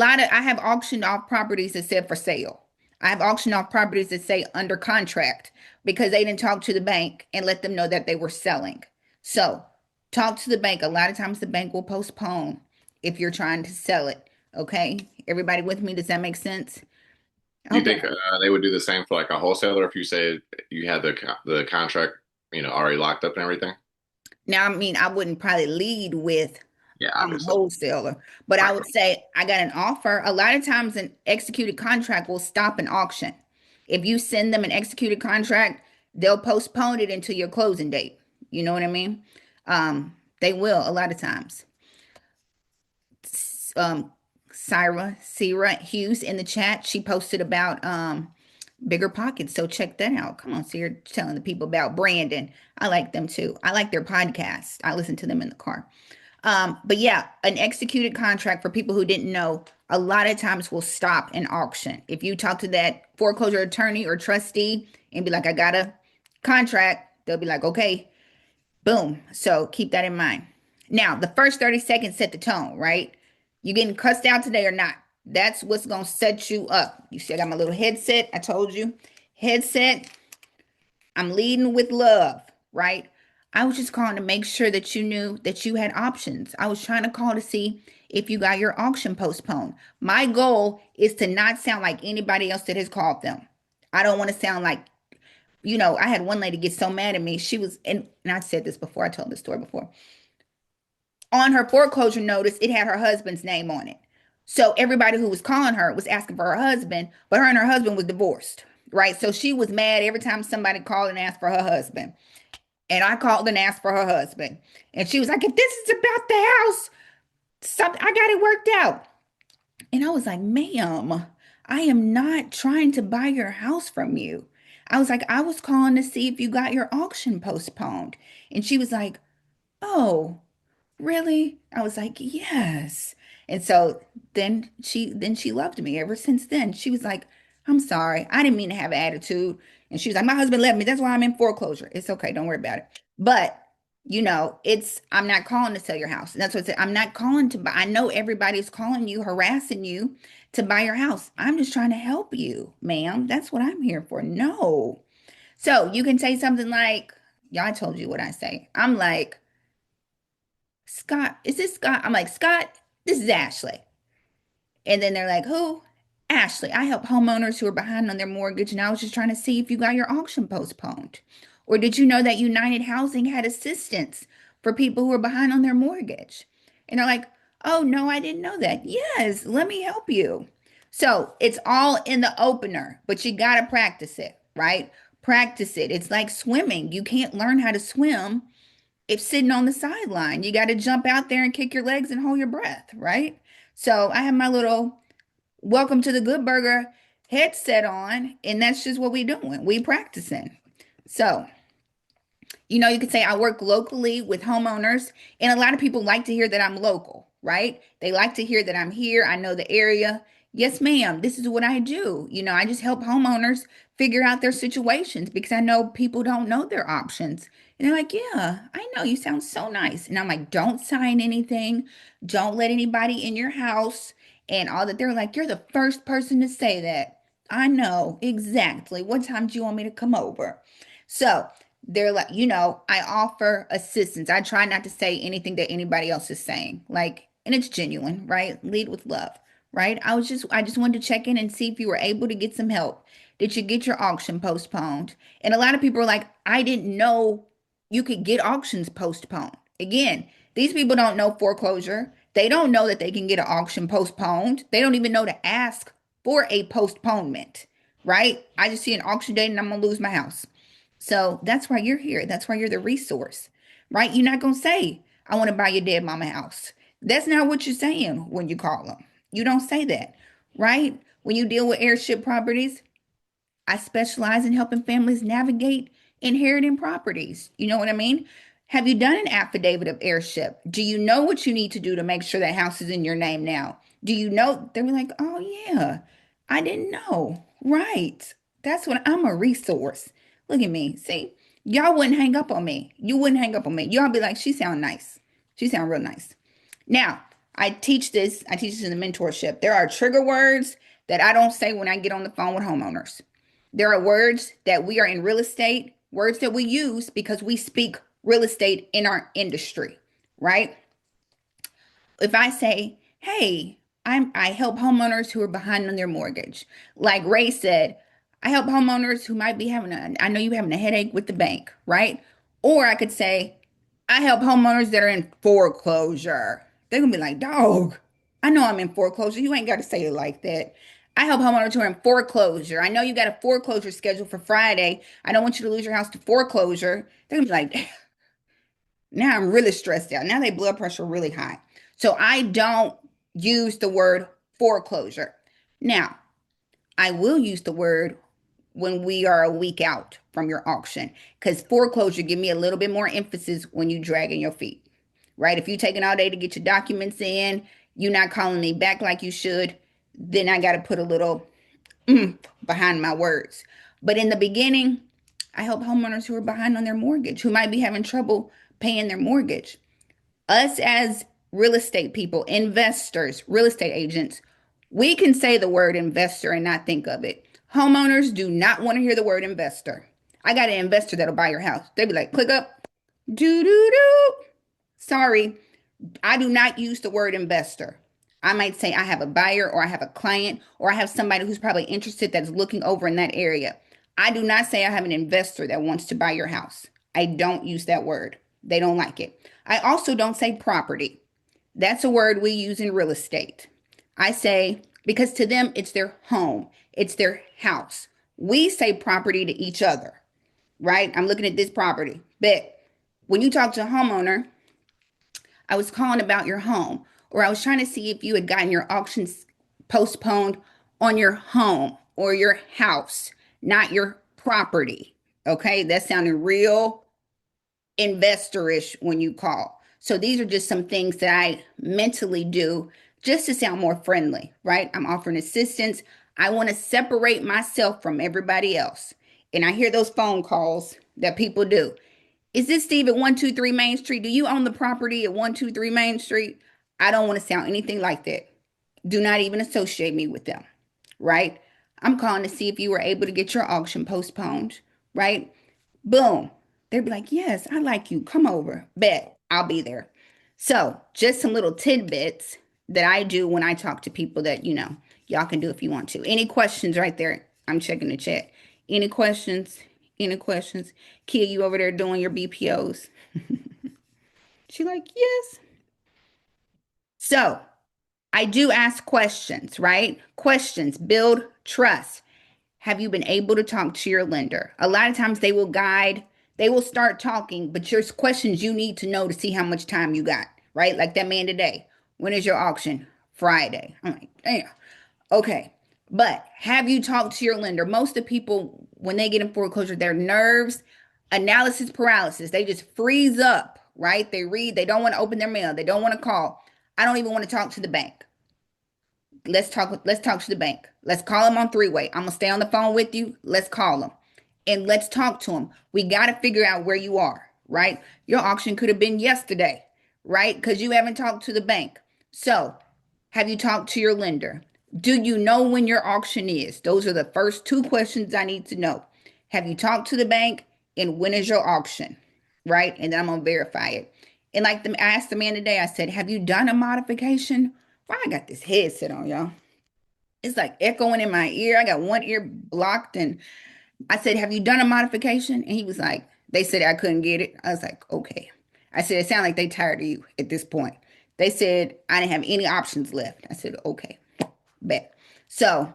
have auctioned off properties that said for sale. I have auctioned off properties that say under contract because they didn't talk to the bank and let them know that they were selling. So talk to the bank. A lot of times the bank will postpone if you're trying to sell it. Okay. Everybody with me? Does that make sense? I Do you hope think that. they would do the same for like a wholesaler if you say you had the contract, already locked up and everything? Now, I mean, I wouldn't probably lead with Yeah, I'm a obviously. wholesaler, but I Right. would say I got an offer. A lot of times an executed contract will stop an auction. If you send them an executed contract, they'll postpone it until your closing date. You know what I mean? They will a lot of times. Syra Hughes in the chat, she posted about bigger pockets. So check that out. Come on, so you're telling the people about Brandon. I like them too. I like their podcast. I listen to them in the car. But yeah, an executed contract for people who didn't know, a lot of times will stop an auction. If you talk to that foreclosure attorney or trustee and be like, I got a contract, they'll be like, okay, boom. So keep that in mind. Now, the first 30 seconds set the tone, right? You getting cussed out today or not? That's what's going to set you up. You see, I got my little headset. I told you. Headset. I'm leading with love, right? I was just calling to make sure that you knew that you had options. I was trying to call to see if you got your auction postponed. My goal is to not sound like anybody else that has called them. I don't want to sound like, I had one lady get so mad at me. She was, and I said this before, I told this story before. On her foreclosure notice, it had her husband's name on it. So everybody who was calling her was asking for her husband, but her and her husband was divorced, right? So she was mad every time somebody called and asked for her husband. And I called and asked for her husband. And she was like, if this is about the house, something I got it worked out. And I was like, ma'am, I am not trying to buy your house from you. I was like, I was calling to see if you got your auction postponed. And she was like, oh, really? I was like, yes. And so then she loved me ever since then. She was like, I'm sorry. I didn't mean to have an attitude. And she was like, my husband left me. That's why I'm in foreclosure. It's okay. Don't worry about it. But I'm not calling to sell your house. And that's what I said. I'm not calling to buy. I know everybody's calling you, harassing you to buy your house. I'm just trying to help you, ma'am. That's what I'm here for. No. So you can say something like, yeah, I told you what I say. I'm like, Scott, is this Scott? I'm like, Scott, this is Ashley. And then they're like, who? Ashley, I help homeowners who are behind on their mortgage, and I was just trying to see if you got your auction postponed. Or did you know that United Housing had assistance for people who are behind on their mortgage? And they're like, oh, no, I didn't know that. Yes, let me help you. So it's all in the opener, but you got to practice it, right? Practice it. It's like swimming. You can't learn how to swim if sitting on the sideline. You got to jump out there and kick your legs and hold your breath, right? So I have my little welcome to the Good Burger headset on, and that's just what we doing. We practicing. So you could say I work locally with homeowners, and a lot of people like to hear that I'm local, right? They like to hear that I'm here. I know the area. Yes, ma'am. This is what I do. I just help homeowners figure out their situations because I know people don't know their options. And they're like, yeah, I know you sound so nice. And I'm like, don't sign anything. Don't let anybody in your house. And all that. They're like, you're the first person to say that. I know exactly. What time do you want me to come over? So they're like, I offer assistance. I try not to say anything that anybody else is saying. Like, and it's genuine, right? Lead with love, right? I just wanted to check in and see if you were able to get some help. Did you get your auction postponed? And a lot of people are like, I didn't know you could get auctions postponed. Again, these people don't know foreclosure. They don't know that they can get an auction postponed. They don't even know to ask for a postponement, right? I just see an auction date and I'm going to lose my house. So that's why you're here. That's why you're the resource, right? You're not going to say, I want to buy your dead mama house. That's not what you're saying when you call them. You don't say that, right? When you deal with heirship properties, I specialize in helping families navigate inheriting properties. You know what I mean? Have you done an affidavit of heirship? Do you know what you need to do to make sure that house is in your name now? Do you know? They were like, oh, yeah, I didn't know. Right. That's what I'm a resource. Look at me. See, y'all wouldn't hang up on me. You wouldn't hang up on me. Y'all be like, she sound nice. She sound real nice. Now, I teach this in the mentorship. There are trigger words that I don't say when I get on the phone with homeowners. There are words that we are in real estate, words that we use because we speak real estate in our industry, right? If I say, hey, I help homeowners who are behind on their mortgage. Like Ray said, I help homeowners who might be I know you having a headache with the bank, right? Or I could say, I help homeowners that are in foreclosure. They're gonna be like, dog, I know I'm in foreclosure. You ain't got to say it like that. I help homeowners who are in foreclosure. I know you got a foreclosure scheduled for Friday. I don't want you to lose your house to foreclosure. They're gonna be like, now I'm really stressed out. Now their blood pressure really high. So I don't use the word foreclosure. Now, I will use the word when we are a week out from your auction because foreclosure give me a little bit more emphasis when you dragging your feet, right? If you're taking all day to get your documents in, you're not calling me back like you should, then I got to put a little behind my words. But in the beginning, I help homeowners who are behind on their mortgage, who might be having trouble paying their mortgage. Us as real estate people, investors, real estate agents, we can say the word investor and not think of it. Homeowners do not want to hear the word investor. I got an investor that'll buy your house. They'd be like, click up, do do do. Sorry, I do not use the word investor. I might say I have a buyer or I have a client or I have somebody who's probably interested that's looking over in that area. I do not say I have an investor that wants to buy your house. I don't use that word. They don't like it. I also don't say property. That's a word we use in real estate. I say, because to them, it's their home, it's their house. We say property to each other, right? I'm looking at this property. But when you talk to a homeowner, I was calling about your home, or I was trying to see if you had gotten your auctions postponed on your home or your house, not your property. Okay, that sounded real investorish when you call. So these are just some things that I mentally do just to sound more friendly, right? I'm offering assistance. I want to separate myself from everybody else. And I hear those phone calls that people do. Is this Steve at 123 Main Street? Do you own the property at 123 Main Street? I don't want to sound anything like that. Do not even associate me with them, right? I'm calling to see if you were able to get your auction postponed, right? Boom. They'd be like, yes, I like you. Come over. Bet I'll be there. So, just some little tidbits that I do when I talk to people that, y'all can do if you want to. Any questions right there? I'm checking the chat. Any questions? Any questions? Kia, you over there doing your BPOs? She like, yes. So, I do ask questions, right? Questions build trust. Have you been able to talk to your lender? A lot of times they will guide, they will start talking, but there's questions you need to know to see how much time you got, right? Like that man today. When is your auction? Friday. I'm like, damn. Okay. But have you talked to your lender? Most of the people, when they get in foreclosure, their nerves, analysis paralysis, they just freeze up, right? They read, they don't want to open their mail, they don't want to call. I don't even want to talk to the bank. Let's talk to the bank. Let's call them on three-way. I'm gonna stay on the phone with you. Let's call them and let's talk to them. We got to figure out where you are, right? Your auction could have been yesterday, right? Because you haven't talked to the bank. So have you talked to your lender? Do you know when your auction is? Those are the first two questions I need to know. Have you talked to the bank, and when is your auction? Right? And then I'm gonna verify it. And like I asked the man today, I said, have you done a modification? Why I got this headset on, y'all? It's like echoing in my ear. I got one ear blocked. And I said, have you done a modification? And he was like, they said I couldn't get it. I was like, okay. I said, it sounds like they tired of you at this point. They said I didn't have any options left. I said, okay, bet. So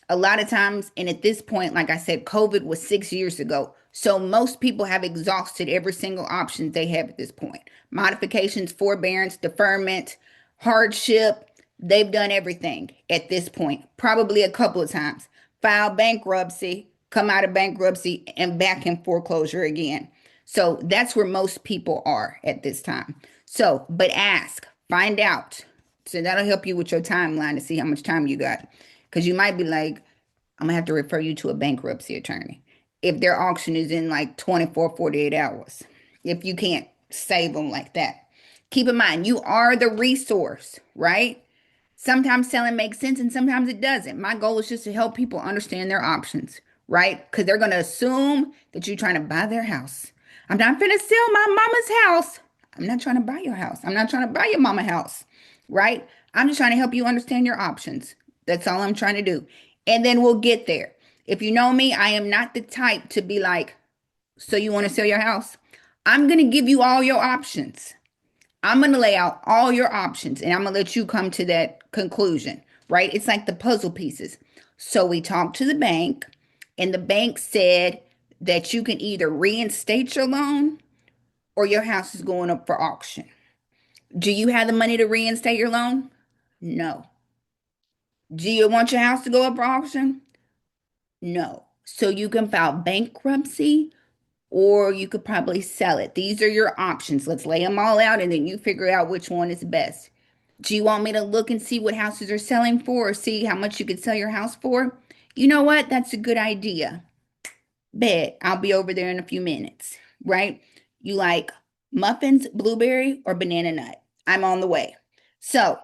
a lot of times, and at this point, like I said, COVID was 6 years ago. So most people have exhausted every single option they have at this point. Modifications, forbearance, deferment, hardship. They've done everything at this point, probably a couple of times. File bankruptcy, come out of bankruptcy, and back in foreclosure again. So that's where most people are at this time. So, but ask, find out. So that'll help you with your timeline to see how much time you got. Because you might be like, I'm gonna have to refer you to a bankruptcy attorney if their auction is in like 24, 48 hours. If you can't save them like that. Keep in mind, you are the resource, right? Sometimes selling makes sense and sometimes it doesn't. My goal is just to help people understand their options, right? Because they're going to assume that you're trying to buy their house. I'm not going to sell my mama's house. I'm not trying to buy your house. I'm not trying to buy your mama house, right? I'm just trying to help you understand your options. That's all I'm trying to do. And then we'll get there. If you know me, I am not the type to be like, so you want to sell your house? I'm going to give you all your options. I'm going to lay out all your options and I'm going to let you come to that conclusion, right? It's like the puzzle pieces. So we talked to the bank and the bank said that you can either reinstate your loan or your house is going up for auction. Do you have the money to reinstate your loan? No. Do you want your house to go up for auction? No. So you can file bankruptcy or you could probably sell it. These are your options. Let's lay them all out and then you figure out which one is best. Do you want me to look and see what houses are selling for or see how much you could sell your house for? You know what? That's a good idea. Bet I'll be over there in a few minutes, right? You like muffins, blueberry, or banana nut? I'm on the way. So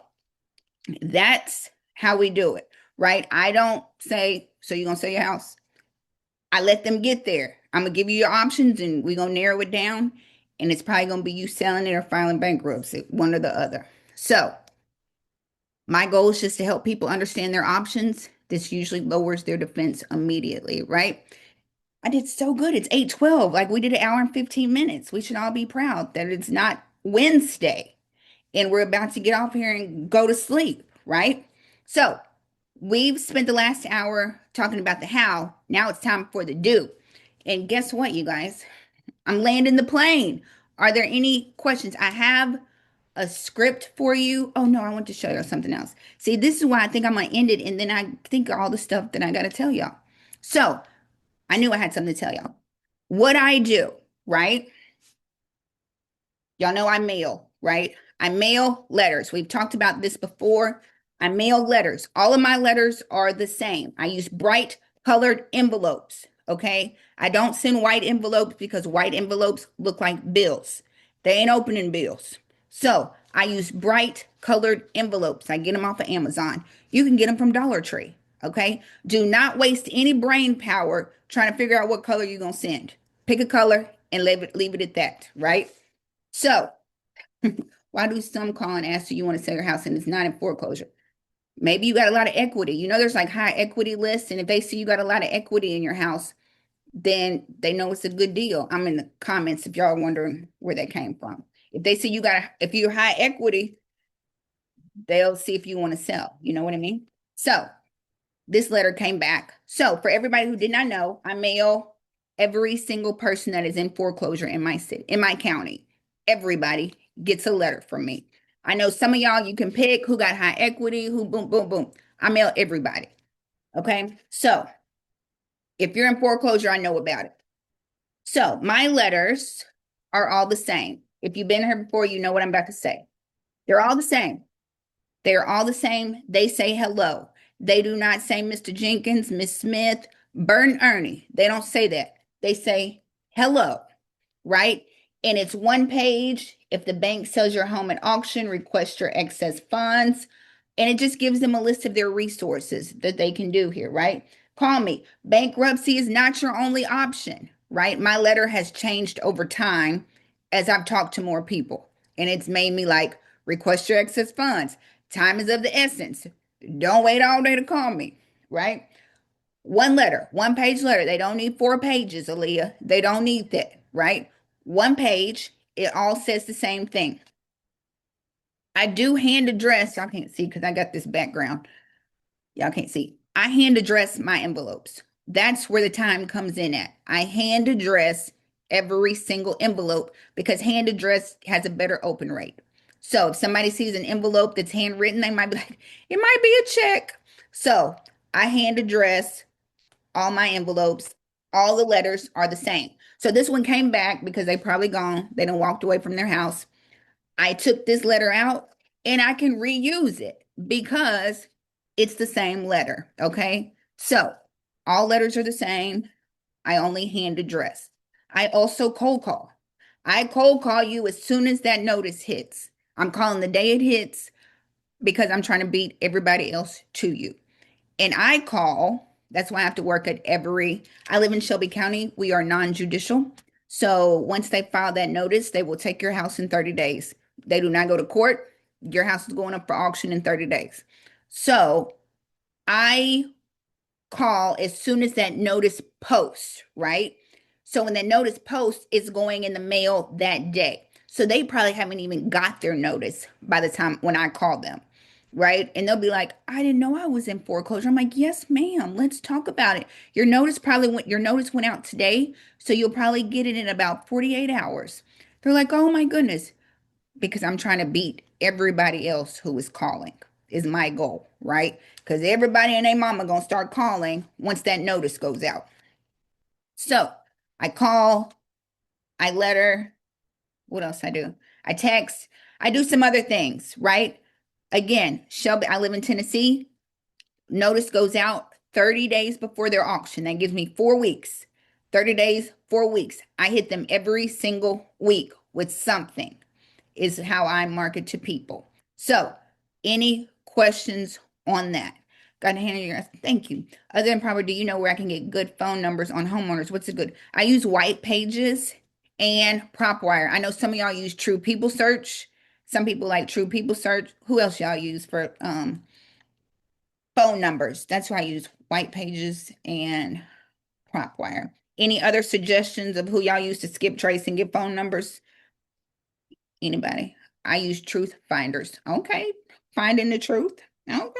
that's how we do it, right? I don't say, so you're going to sell your house? I let them get there. I'm going to give you your options and we're going to narrow it down. And it's probably going to be you selling it or filing bankruptcy, one or the other. So my goal is just to help people understand their options. This usually lowers their defense immediately, right? I did so good. It's 8:12. Like we did an hour and 15 minutes. We should all be proud that it's not Wednesday and we're about to get off here and go to sleep, right? So we've spent the last hour talking about the how. Now it's time for the do. And guess what, you guys? I'm landing the plane. Are there any questions? I have a script for you. Oh no, I want to show you something else. See, this is why I think I'm gonna end it, and then I think of all the stuff that I gotta tell y'all. So I knew I had something to tell y'all. What I do, right? Y'all know I mail, right? I mail letters. We've talked about this before. I mail letters. All of my letters are the same. I use bright colored envelopes, okay? I don't send white envelopes because white envelopes look like bills. They ain't opening bills. So I use bright colored envelopes. I get them off of Amazon. You can get them from Dollar Tree, okay? Do not waste any brain power trying to figure out what color you're going to send. Pick a color and leave it at that, right? So, why do some call and ask, do you want to sell your house and it's not in foreclosure? Maybe you got a lot of equity. You know, there's like high equity lists, and if they see you got a lot of equity in your house, then they know it's a good deal. I'm in the comments if y'all are wondering where that came from. If they see if you're high equity, they'll see if you want to sell. You know what I mean? So, this letter came back. So, for everybody who did not know, I mail every single person that is in foreclosure in my city, in my county. Everybody gets a letter from me. I know some of y'all, you can pick who got high equity, who boom, boom, boom. I mail everybody. Okay. So if you're in foreclosure, I know about it. So my letters are all the same. If you've been here before, you know what I'm about to say. They're all the same. They're all the same. They say hello. They do not say Mr. Jenkins, Miss Smith, Burn Ernie. They don't say that. They say hello, right? And it's one page. If the bank sells your home at auction, request your excess funds. And it just gives them a list of their resources that they can do here, right? Call me. Bankruptcy is not your only option, right? My letter has changed over time as I've talked to more people. And it's made me like, request your excess funds. Time is of the essence. Don't wait all day to call me, right? One letter, one page letter. They don't need 4 pages, Aaliyah. They don't need that, right? One page, it all says the same thing. I do hand address, y'all can't see because I got this background. Y'all can't see. I hand address my envelopes. That's where the time comes in at. I hand address every single envelope because hand address has a better open rate. So if somebody sees an envelope that's handwritten, they might be like, it might be a check. So I hand address all my envelopes. All the letters are the same. So this one came back because they probably gone. They done walked away from their house. I took this letter out and I can reuse it because it's the same letter. Okay. So all letters are the same. I only hand address. I also cold call. I cold call you as soon as that notice hits. I'm calling the day it hits because I'm trying to beat everybody else to you. And I call, that's why I have to work at I live in Shelby County. We are non-judicial. So once they file that notice, they will take your house in 30 days. They do not go to court. Your house is going up for auction in 30 days. So I call as soon as that notice posts, right? So when that notice posts, it's going in the mail that day. So they probably haven't even got their notice by the time when I call them, right? And they'll be like, I didn't know I was in foreclosure. I'm like, yes, ma'am. Let's talk about it. Your notice went out today, so you'll probably get it in about 48 hours. They're like, oh my goodness, because I'm trying to beat everybody else who is calling is my goal, right? Because everybody and their mama gonna start calling once that notice goes out. So I call I letter. What else I do? I text. I do some other things, right? Again, Shelby, I live in Tennessee. Notice goes out 30 days before their auction. That gives me 4 weeks. 30 days, 4 weeks. I hit them every single week with something, is how I market to people. So, any questions on that? Got to handle your thank you. Other than probably, do you know where I can get good phone numbers on homeowners? What's a good? I use White Pages and PropWire. I know some of y'all use True People Search. Some people like True People Search. Who else y'all use for phone numbers? That's why I use White Pages and PropWire. Any other suggestions of who y'all use to skip trace and get phone numbers? Anybody? I use Truth Finders. Okay. Finding the truth. Okay.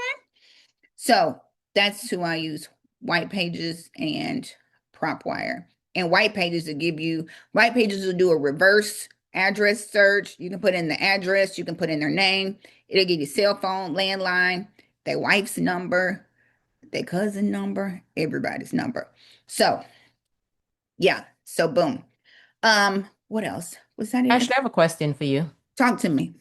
So that's who I use, White Pages and PropWire. And White Pages will give you, White Pages will do a reverse address search. You can put in the address, you can put in their name. It'll give you cell phone, landline, their wife's number, their cousin number, everybody's number. So yeah, so boom. What else? Was that it? Ashley, I have a question for you. Talk to me.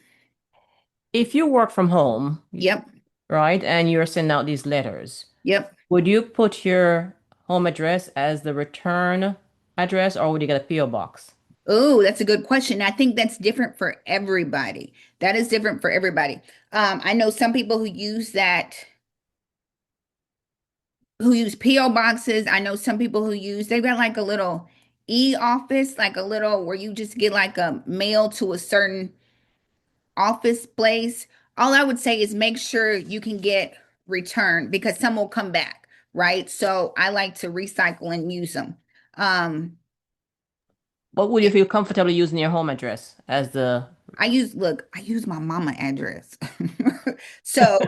If you work from home, Yep. right, and you're sending out these letters, Yep. would you put your home address as the return address, or would you get a PO box? Oh, that's a good question. I think that's different for everybody. That is different for everybody. I know some people who use that, who use PO boxes. I know some people who use, they've got like a little e-office, like a little where you just get like a mail to a certain office place. All I would say is make sure you can get return because some will come back, right? So I like to recycle and use them. Um, What would you feel comfortable using your home address as the look, I use my mama address. So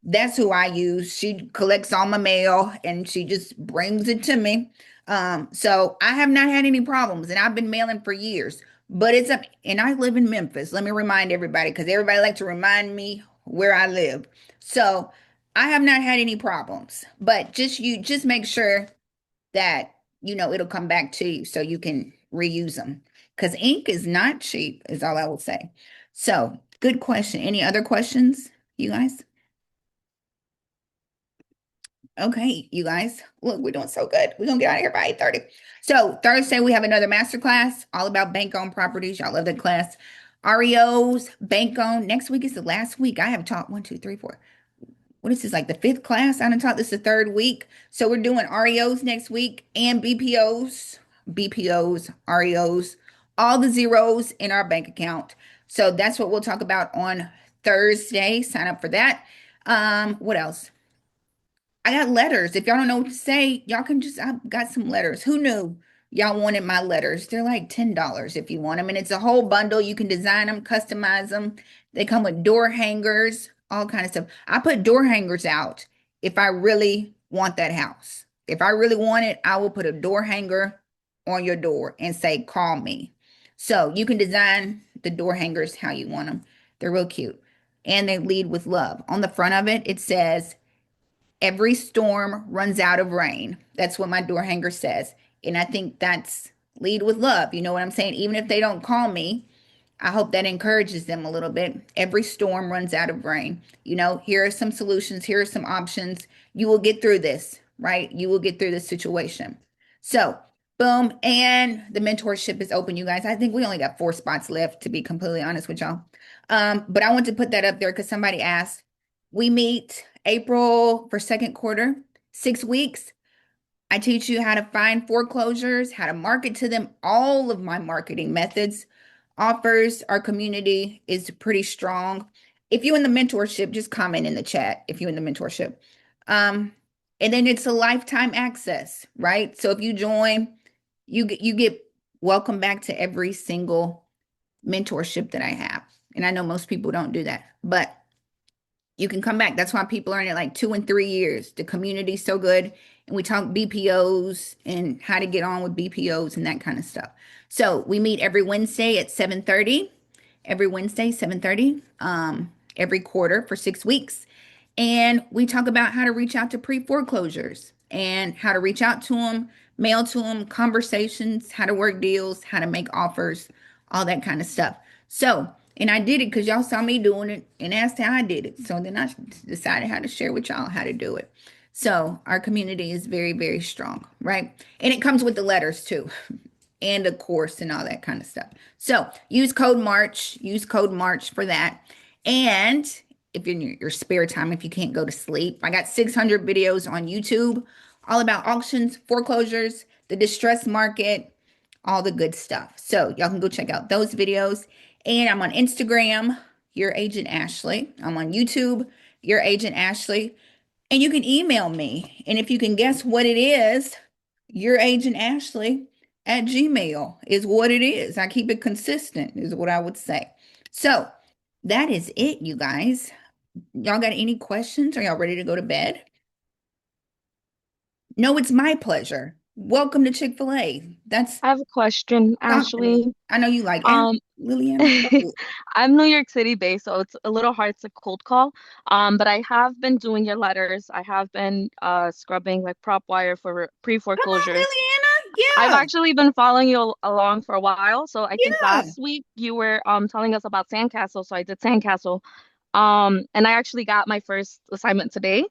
that's who I use. She collects all my mail and she just brings it to me. So I have not had any problems and I've been mailing for years. But it's up, and I live in Memphis. Let me remind everybody because everybody like to remind me where I live. So I have not had any problems. But just make sure that it'll come back to you so you can reuse them because ink is not cheap is all I will say. So good question. Any other questions, you guys? Okay, you guys, look, we're doing so good. We're gonna get out of here by 8:30. So Thursday we have another masterclass all about bank-owned properties. Y'all love that class. REOs, bank-owned. Next week is the last week. I have taught 1, 2, 3, 4. What is this, like the fifth class? I done taught this the third week. So we're doing REOs next week and BPOs, REOs, all the zeros in our bank account. So that's what we'll talk about on Thursday. Sign up for that. What else? I got letters. If y'all don't know what to say, y'all can I've got some letters. Who knew y'all wanted my letters? They're like $10 if you want them. And it's a whole bundle. You can design them, customize them. They come with door hangers, all kind of stuff. I put door hangers out if I really want that house. If I really want it, I will put a door hanger on your door and say, call me. So you can design the door hangers how you want them. They're real cute. And they lead with love. On the front of it, it says, every storm runs out of rain. That's what my door hanger says. And I think that's lead with love. You know what I'm saying? Even if they don't call me, I hope that encourages them a little bit. Every storm runs out of rain. Here are some solutions. Here are some options. You will get through this, right? You will get through this situation. So, boom. And the mentorship is open, you guys. I think we only got 4 spots left, to be completely honest with y'all. But I want to put that up there because somebody asked. We meet April for second quarter, 6 weeks. I teach you how to find foreclosures, how to market to them, all of my marketing methods, offers. Our community is pretty strong. If you're in the mentorship, just comment in the chat if you're in the mentorship. And then it's a lifetime access, right? So if you join, you get welcome back to every single mentorship that I have. And I know most people don't do that, but you can come back. That's why people are in it like 2 and 3 years. The community's so good. And we talk BPOs and how to get on with BPOs and that kind of stuff. So we meet every Wednesday at 7:30. Every Wednesday, 7:30, every quarter for 6 weeks. And we talk about how to reach out to pre-foreclosures and how to reach out to them, mail to them, conversations, how to work deals, how to make offers, all that kind of stuff. So, and I did it because y'all saw me doing it and asked how I did it. So then I decided how to share with y'all how to do it. So our community is very, very strong, right? And it comes with the letters too, and a course and all that kind of stuff. So use code March for that. And if in your spare time, if you can't go to sleep, I got 600 videos on YouTube all about auctions, foreclosures, the distress market, all the good stuff. So y'all can go check out those videos. And I'm on Instagram, Your Agent Ashley. I'm on YouTube, Your Agent Ashley. And you can email me. And if you can guess what it is, Your Agent Ashley at Gmail is what it is. I keep it consistent, is what I would say. So that is it, you guys. Y'all got any questions? Are y'all ready to go to bed? No, it's my pleasure. Welcome to Chick-fil-A. That's I have a question, talk to me. Ashley. I know you like Um, Liliana. I'm New York City based, so it's a little hard to cold call. But I have been doing your letters. I have been scrubbing like prop wire for Come on, pre-foreclosures. I've Liliana. actually been following you along for a while. So I think Yeah. last week you were telling us about Sandcastle, so I did Sandcastle. And I actually got my first assignment today.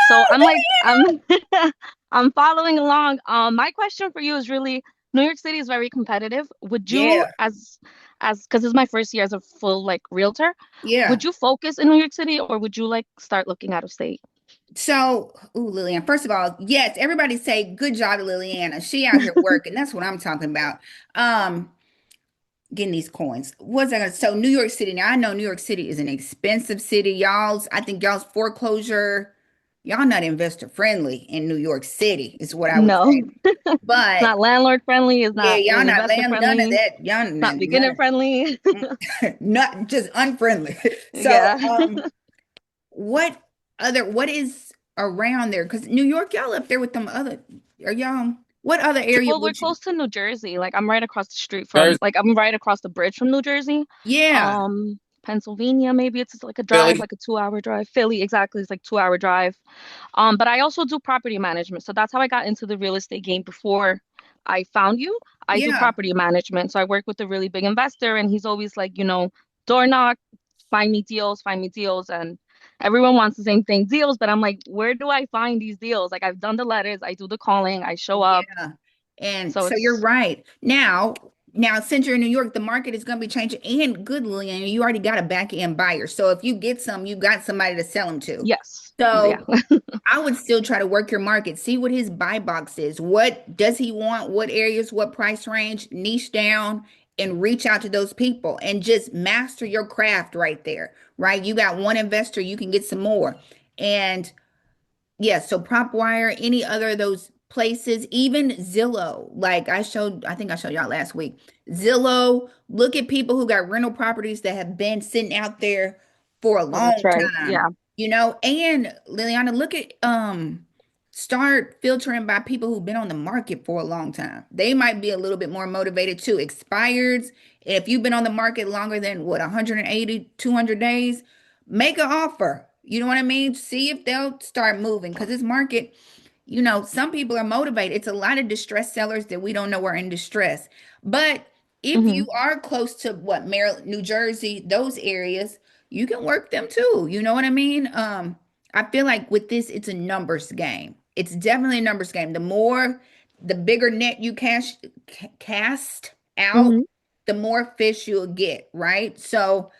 So No, I'm like, Liliana. I'm I'm following along. My question for you is really, New York City is very competitive. Would you, Yeah. as because this is my first year as a full like realtor, Yeah. would you focus in New York City or would you like start looking out of state? So, ooh, Liliana, first of all, yes, everybody say good job to Liliana. She out here working. That's what I'm talking about. Um, Getting these coins. What's that gonna so New York City. Now I know New York City is an expensive city. I think y'all's foreclosure, y'all not investor friendly in New York City, is what I would No, say. it's But not landlord friendly. It's yeah, not y'all not investor land none of friendly. that. Y'all Not none beginner friendly. not just unfriendly. So Yeah. what what is around there? Because New York, y'all up there with them other are y'all what other area Well, we're would you close to New Jersey. Like I'm right across the street There's from, like I'm right across the bridge from New Jersey. yeah, Pennsylvania, maybe it's like a drive, Philly. like a 2 hour drive. Philly, exactly, it's like 2 hour drive. But I also do property management. So that's how I got into the real estate game before I found you. I do yeah. property management. So I work with a really big investor and he's always like, door knock, find me deals. And everyone wants the same thing, deals. But I'm like, where do I find these deals? Like I've done the letters, I do the calling, I show up. Yeah. And So so you're it's, right. Now since you're in New York, the market is going to be changing and good, Lillian, you already got a back end buyer. So if you get some, you got somebody to sell them to. yes. Yeah. So I would still try to work your market, see what his buy box is. What does he want? What areas, what price range, niche down and reach out to those people and just master your craft right there, right? You got one investor, you can get some more. And yes, so PropWire, any other of those places, even Zillow, like I think I showed y'all last week. Zillow, look at people who got rental properties that have been sitting out there for a Oh, that's long right. time, Yeah. and Liliana, look at start filtering by people who've been on the market for a long time. They might be a little bit more motivated too. Expireds, if you've been on the market longer than what 180, 200 days, make an offer. You know what I mean? See if they'll start moving because this market, some people are motivated. It's a lot of distressed sellers that we don't know are in distress. But if Mm-hmm. you are close to what Maryland, New Jersey, those areas, you can work them too. You know what I mean? I feel like with this, it's a numbers game. It's definitely a numbers game. The bigger net you cast out, Mm-hmm. the more fish you'll get, right? So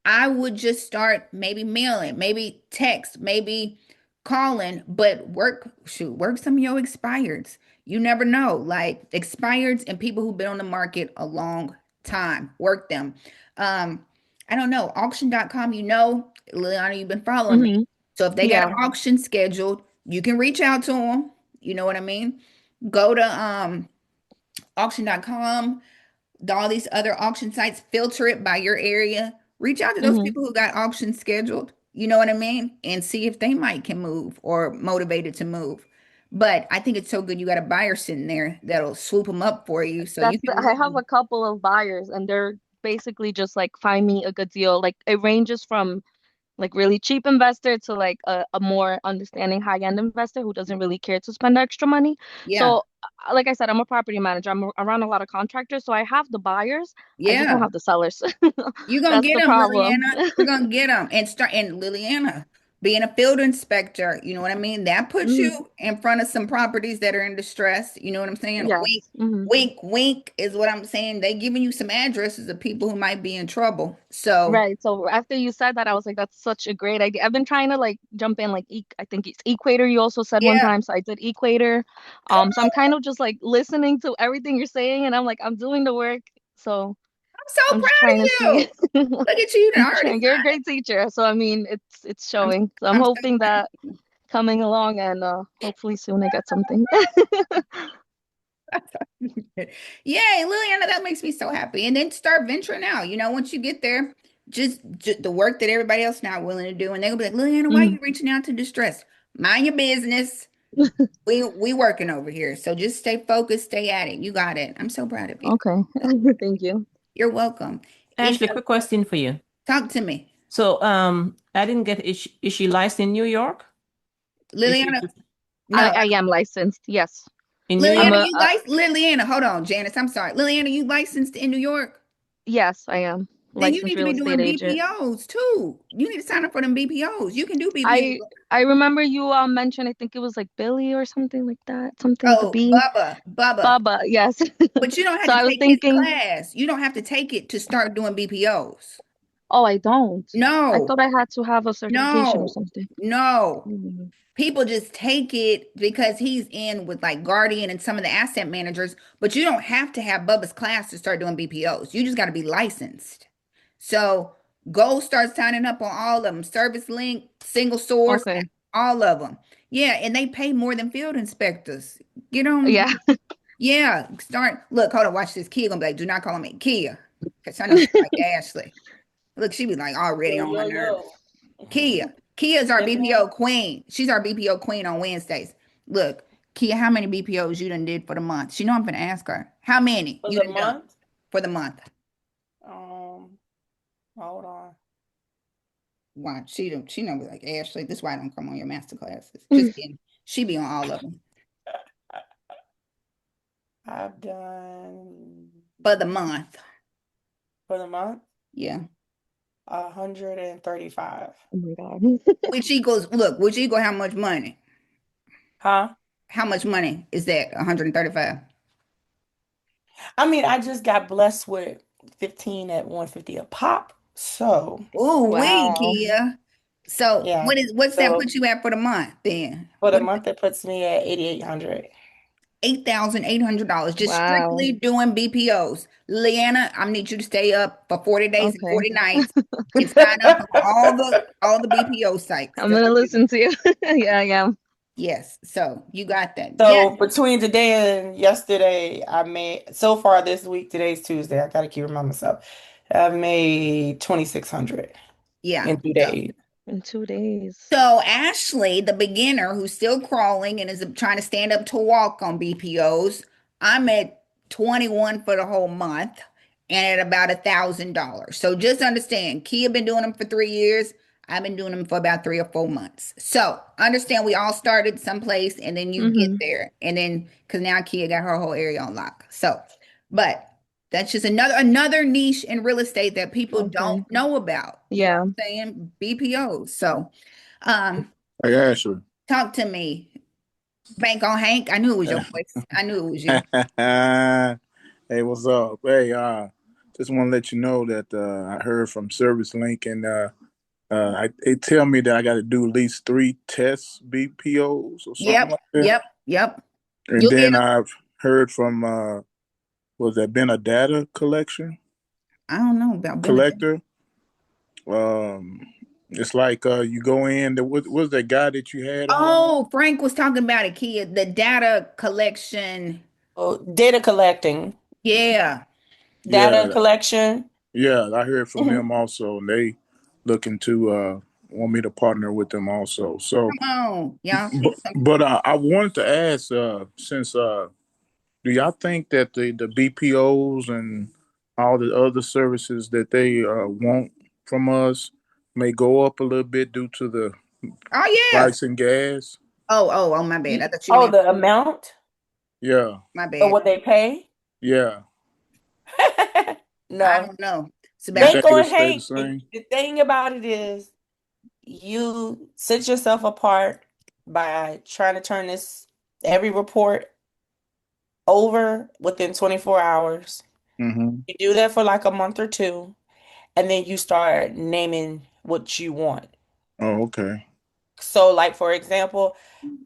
I would just start maybe mailing, maybe text, maybe calling, but work some of your expireds. You never know. Like expireds and people who've been on the market a long time, work them. Um, I don't know. Auction.com, Liliana, you've been following me. Mm-hmm. So if they got Yeah. an auction scheduled, you can reach out to them. You know what I mean? Go to auction.com, all these other auction sites, filter it by your area. Reach out to those Mm-hmm. people who got auctions scheduled, you know what I mean? And see if they might can move or motivated to move. But I think it's so good you got a buyer sitting there that'll swoop them up for you so you can I move have a them. couple of buyers and they're basically just like find me a good deal. Like it ranges from like really cheap investor to like a more understanding high-end investor who doesn't really care to spend extra money. Yeah. So, like I said, I'm a property manager. I'm around a lot of contractors, so I have the buyers. I just don't Yeah. have the sellers. You're gonna That's get the them, problem. Liliana. You're gonna get them, and Liliana, being a field inspector, you know what I mean? That puts Hmm. you in front of some properties that are in distress. You know what I'm saying? Wink, Yes. Hmm. wink, wink is what I'm saying. They giving you some addresses of people who might be in trouble. So Right. So after you said that, I was like, that's such a great idea. I've been trying to like jump in like e I think it's Equator you also said one yeah, time. So I did Equator. So I'm kind of just like listening to everything you're saying and I'm like, I'm doing the work. So I'm so I'm just proud of trying to see. you. Look at you, you done I'm already trying. You're a signed. great teacher. So I mean, it's I'm showing. So I'm I'm so hoping proud. that coming along and hopefully soon I get something. Yay, Liliana, that makes me so happy. And then start venturing out. Once you get there, just the work that everybody else not willing to do, and they'll be like, Liliana, why are Mhm. you reaching out to distress? Mind your business. We working over here. So just stay focused, stay at it. You got it. I'm so proud of you. Okay. Thank you. You're welcome. Ashley, quick question for you. Talk to me. So, I didn't get, is she licensed in New York? Is she Liliana, no. I am licensed. Yes. in New I'm Liliana, York? a, you licensed? Liliana, hold on, Janice. I'm sorry. Liliana, you licensed in New York? yes, I am Then you licensed need to real be estate doing agent. BPOs too. You need to sign up for them BPOs. You can do BPOs. I I remember you mentioned I think it was like Billy or something like that. Something with a Oh, B. Bubba. Baba, yes. But you don't have So to I was take his thinking, class. You don't have to take it to start doing BPOs. oh, I don't. I No, thought I had to have a certification or no, something. no. Mm. People just take it because he's in with like Guardian and some of the asset managers, but you don't have to have Bubba's class to start doing BPOs. You just got to be licensed. So go start signing up on all of them. Service Link, Single Source, Okay. all of them. Yeah, and they pay more than field inspectors. Get on. Yeah. Yeah, start. Look, hold on, watch this. Kia gonna be like, do not call me Kia. Because I know she's like Ashley. Look, she be like already Yo, on my yo, nerves. yo. Kia. Kia's our Yes, ma'am. BPO queen. She's our BPO queen on Wednesdays. Look, Kia, how many BPOs you done did for the month? She know I'm gonna ask her. How many For you the done done month, for the month? um, hold on. Watch, she know be like Ashley. This is why I don't come on your master classes. Just kidding. She be on all of them I've done for the month. for the month Yeah. 135. Oh my God. Which equals look, which equal how much money? Huh? How much money is that? 135. I mean, I just got blessed with 15 at 150 a pop. So, Ooh, wee, Wow. Kia. So yeah. what's that So put you at for the month then? for the What month, it puts me at 8,800. $8,800 just Wow. strictly doing BPOs. Leanna, I need you to stay up for 40 days and Okay. 40 nights and sign up for all the BPO sites. I'm That's gonna what you do. listen to you. Yeah, I am. Yes. So you got that. Yes. So between today and yesterday, I made so far this week, today's Tuesday. I gotta keep reminding myself. I've made 2,600 Yeah. in two So days. In 2 days. So Ashley, the beginner who's still crawling and is trying to stand up to walk on BPOs, I'm at 21 for the whole month and at about $1,000. So just understand, Kia been doing them for 3 years. I've been doing them for about 3 or 4 months. So understand we all started someplace and then you get Mm-hmm. there. And then because now Kia got her whole area on lock. So, but that's just another niche in real estate that people don't Okay. know about. You know Yeah. what I'm saying? BPOs. So um, Hey, Ashley. talk to me. Bank on Hank. I knew it was your voice. I knew it was you. Hey, what's up? Hey, just want to let you know that I heard from Service Link, and they tell me that I got to do at least 3 tests, BPOs or something Yep, like that. yep, yep. And You'll get then them. I've heard from was that been a data collection I don't know about benefits. collector? Um, it's like you go in. What was that guy that you had on? Oh, Frank was talking about it, Kia. The data collection. Oh, data collecting, Yeah. data Yeah, collection. yeah. I heard from Mhm. them also, and they looking to want me to partner with them also. So, Come on. Y'all see some. but I wanted to ask, since do y'all think that the BPOs and all the other services that they want from us, may go up a little bit due to the Oh yeah. price in gas. Oh, my bad. I thought you Oh, meant the amount Yeah, my of bad. what they pay? yeah. I No. don't know. It's You about They think it'll going, stay the hey, same? the thing about it is you set yourself apart by trying to turn this every report over within 24 hours. Mm-hmm. You do that for like a month or two, and then you start naming what you want. Oh, okay. So, like for example,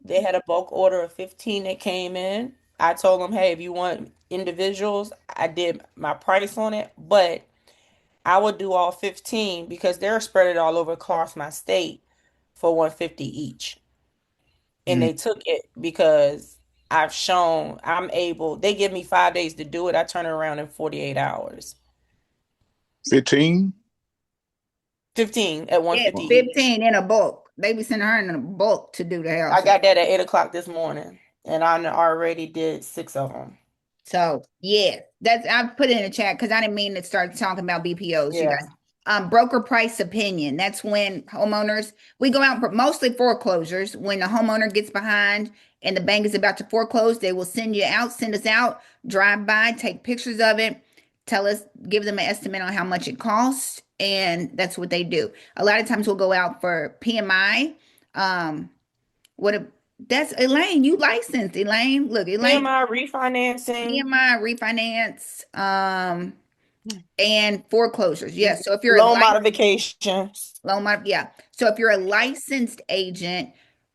they had a bulk order of 15 that came in. I told them, hey, if you want individuals, I did my price on it, but I would do all 15 because they're spread it all over across my state for 150 each. And Mm. they took it because I've shown I'm able, they give me 5 days to do it. I turn it around in 48 hours. 15? 15 at yeah, 150 each. 15 in a bulk. They be sending her in a bulk to do the I house. got that at 8 o'clock this morning, and I already did 6 of them. So yeah, that's I put it in the chat because I didn't mean to start talking about BPOs, you Yeah. guys. Broker price opinion. That's when homeowners we go out for mostly foreclosures. When the homeowner gets behind and the bank is about to foreclose, they will send us out, drive by, take pictures of it, tell us, give them an estimate on how much it costs, and that's what they do. A lot of times we'll go out for PMI. Um, what a, that's Elaine, you licensed, Elaine. Look, Elaine, PMI refinancing, PMI, refinance, and foreclosures. Yes. So if you're a loan modifications. yeah. So if you're a licensed agent,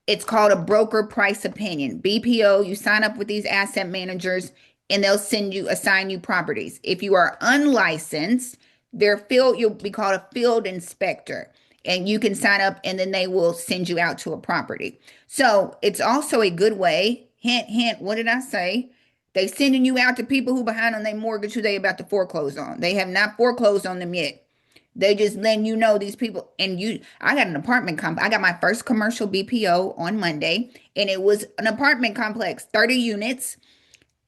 it's called a broker price opinion. BPO, you sign up with these asset managers and they'll assign you properties. If you are unlicensed, you'll be called a field inspector. And you can sign up and then they will send you out to a property. So it's also a good way. Hint, hint, what did I say? They sending you out to people who behind on their mortgage who they about to foreclose on. They have not foreclosed on them yet. They just letting you know these people and you I got an apartment I got my first commercial BPO on Monday and it was an apartment complex, 30 units,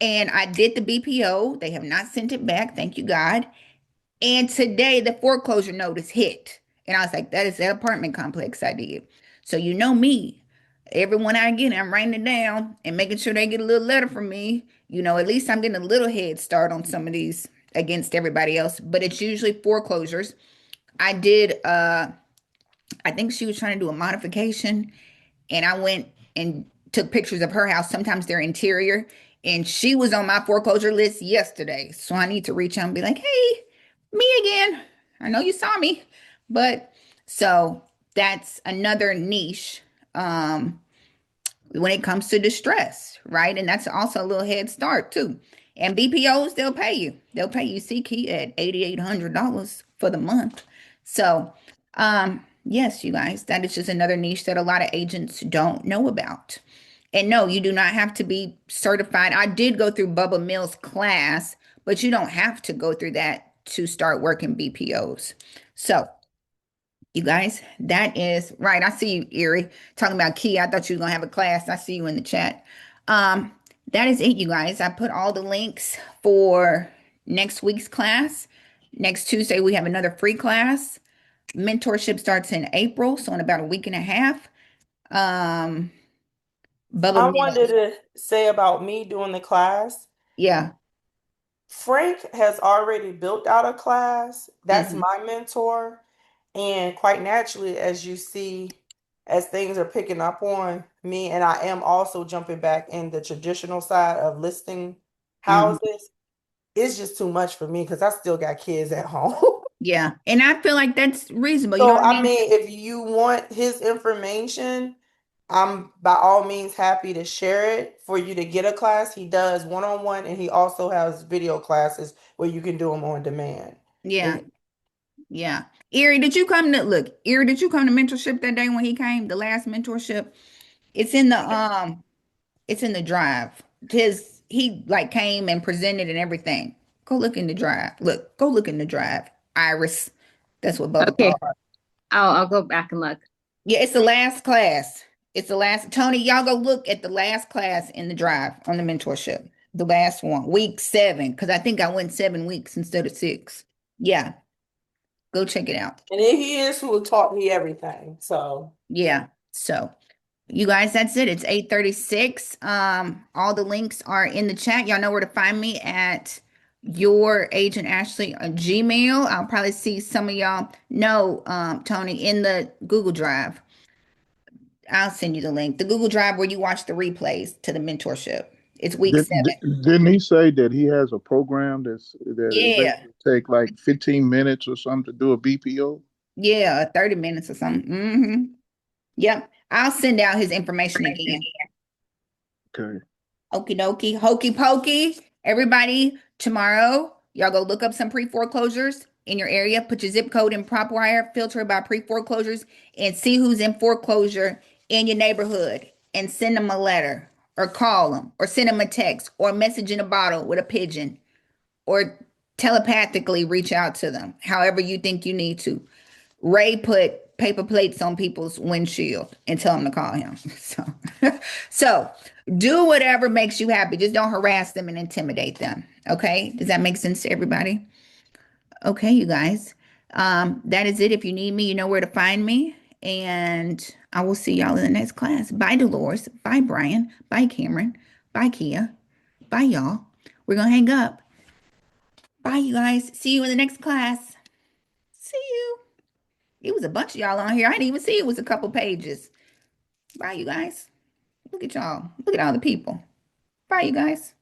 and I did the BPO. They have not sent it back, thank you God. And today the foreclosure notice hit. And I was like, that is the apartment complex I did. So you know me. Everyone I get, I'm writing it down and making sure they get a little letter from me. You know, at least I'm getting a little head start on some of these against everybody else. But it's usually foreclosures. I did I think she was trying to do a modification and I went and took pictures of her house, sometimes their interior, and she was on my foreclosure list yesterday. So I need to reach out and be like, "Hey, me again. I know you saw me." But so that's another niche when it comes to distress, right? And that's also a little head start too. And BPOs, they'll pay you. They'll pay you CKey at $8,800 for the month. So, yes, you guys, that is just another niche that a lot of agents don't know about. And no, you do not have to be certified. I did go through Bubba Mills class, but you don't have to go through that to start working BPOs. So, you guys, that is right. I see you, Erie, talking about Key. I thought you were gonna have a class. I see you in the chat. Um, that is it, you guys. I put all the links for next week's class. Next Tuesday, we have another free class. Mentorship starts in April, so in about a week and a half. Um, I Bubba wanted Mills. to say about me doing the class. Yeah. Frank has already built out a class. That's Hmm. my mentor. And quite naturally, as you see, as things are picking up on me, and I am also jumping back in the traditional side of listing Hmm. houses, it's just too much for me because I still got kids at home. Yeah. And I feel like that's reasonable. You know So, what I I mean? mean, if you want his information, I'm by all means happy to share it for you to get a class. He does one-on-one and he also has video classes where you can do them on demand. Yeah. It- Yeah. Erie, did you come to look? Erie, did you come to mentorship that day when he came? The last mentorship? It's in the drive. He like came and presented and everything. Go look in the drive. Look, go look in the drive. Iris. That's what Bubba Okay, called her. I'll go back and look. Yeah, it's the last class. It's the last. Tony, y'all go look at the last class in the drive on the mentorship. The last one, week 7, because I think I went 7 weeks instead of 6. Yeah. Go check it out. And then he is who taught me everything. So Yeah. So you guys, that's it. It's 8:36. All the links are in the chat. Y'all know where to find me at your agent Ashley on Gmail. I'll probably see some of y'all. No, Tony, in the Google Drive. I'll send you the link. The Google Drive where you watch the replays to the mentorship. It's week 7. Didn't he say that he has a program that Yeah. eventually take like 15 minutes or something to do a BPO? Yeah, 30 minutes or something. Yep. I'll send out his information again. Okay. Okie dokie, hokey pokey. Everybody, tomorrow, y'all go look up some pre-foreclosures in your area. Put your zip code in PropWire, filter it by pre-foreclosures, and see who's in foreclosure in your neighborhood. And send them a letter, or call them, or send them a text, or a message in a bottle with a pigeon, or telepathically reach out to them, however you think you need to. Ray put paper plates on people's windshield and tell them to call him. So do whatever makes you happy. Just don't harass them and intimidate them. Okay? Does that make sense to everybody? Okay, you guys. That is it. If you need me, you know where to find me. And I will see y'all in the next class. Bye, Dolores. Bye, Brian. Bye, Cameron. Bye, Kia. Bye, y'all. We're going to hang up. Bye, you guys. See you in the next class. See you. It was a bunch of y'all on here. I didn't even see it was a couple pages. Bye, you guys. Look at y'all. Look at all the people. Bye, you guys.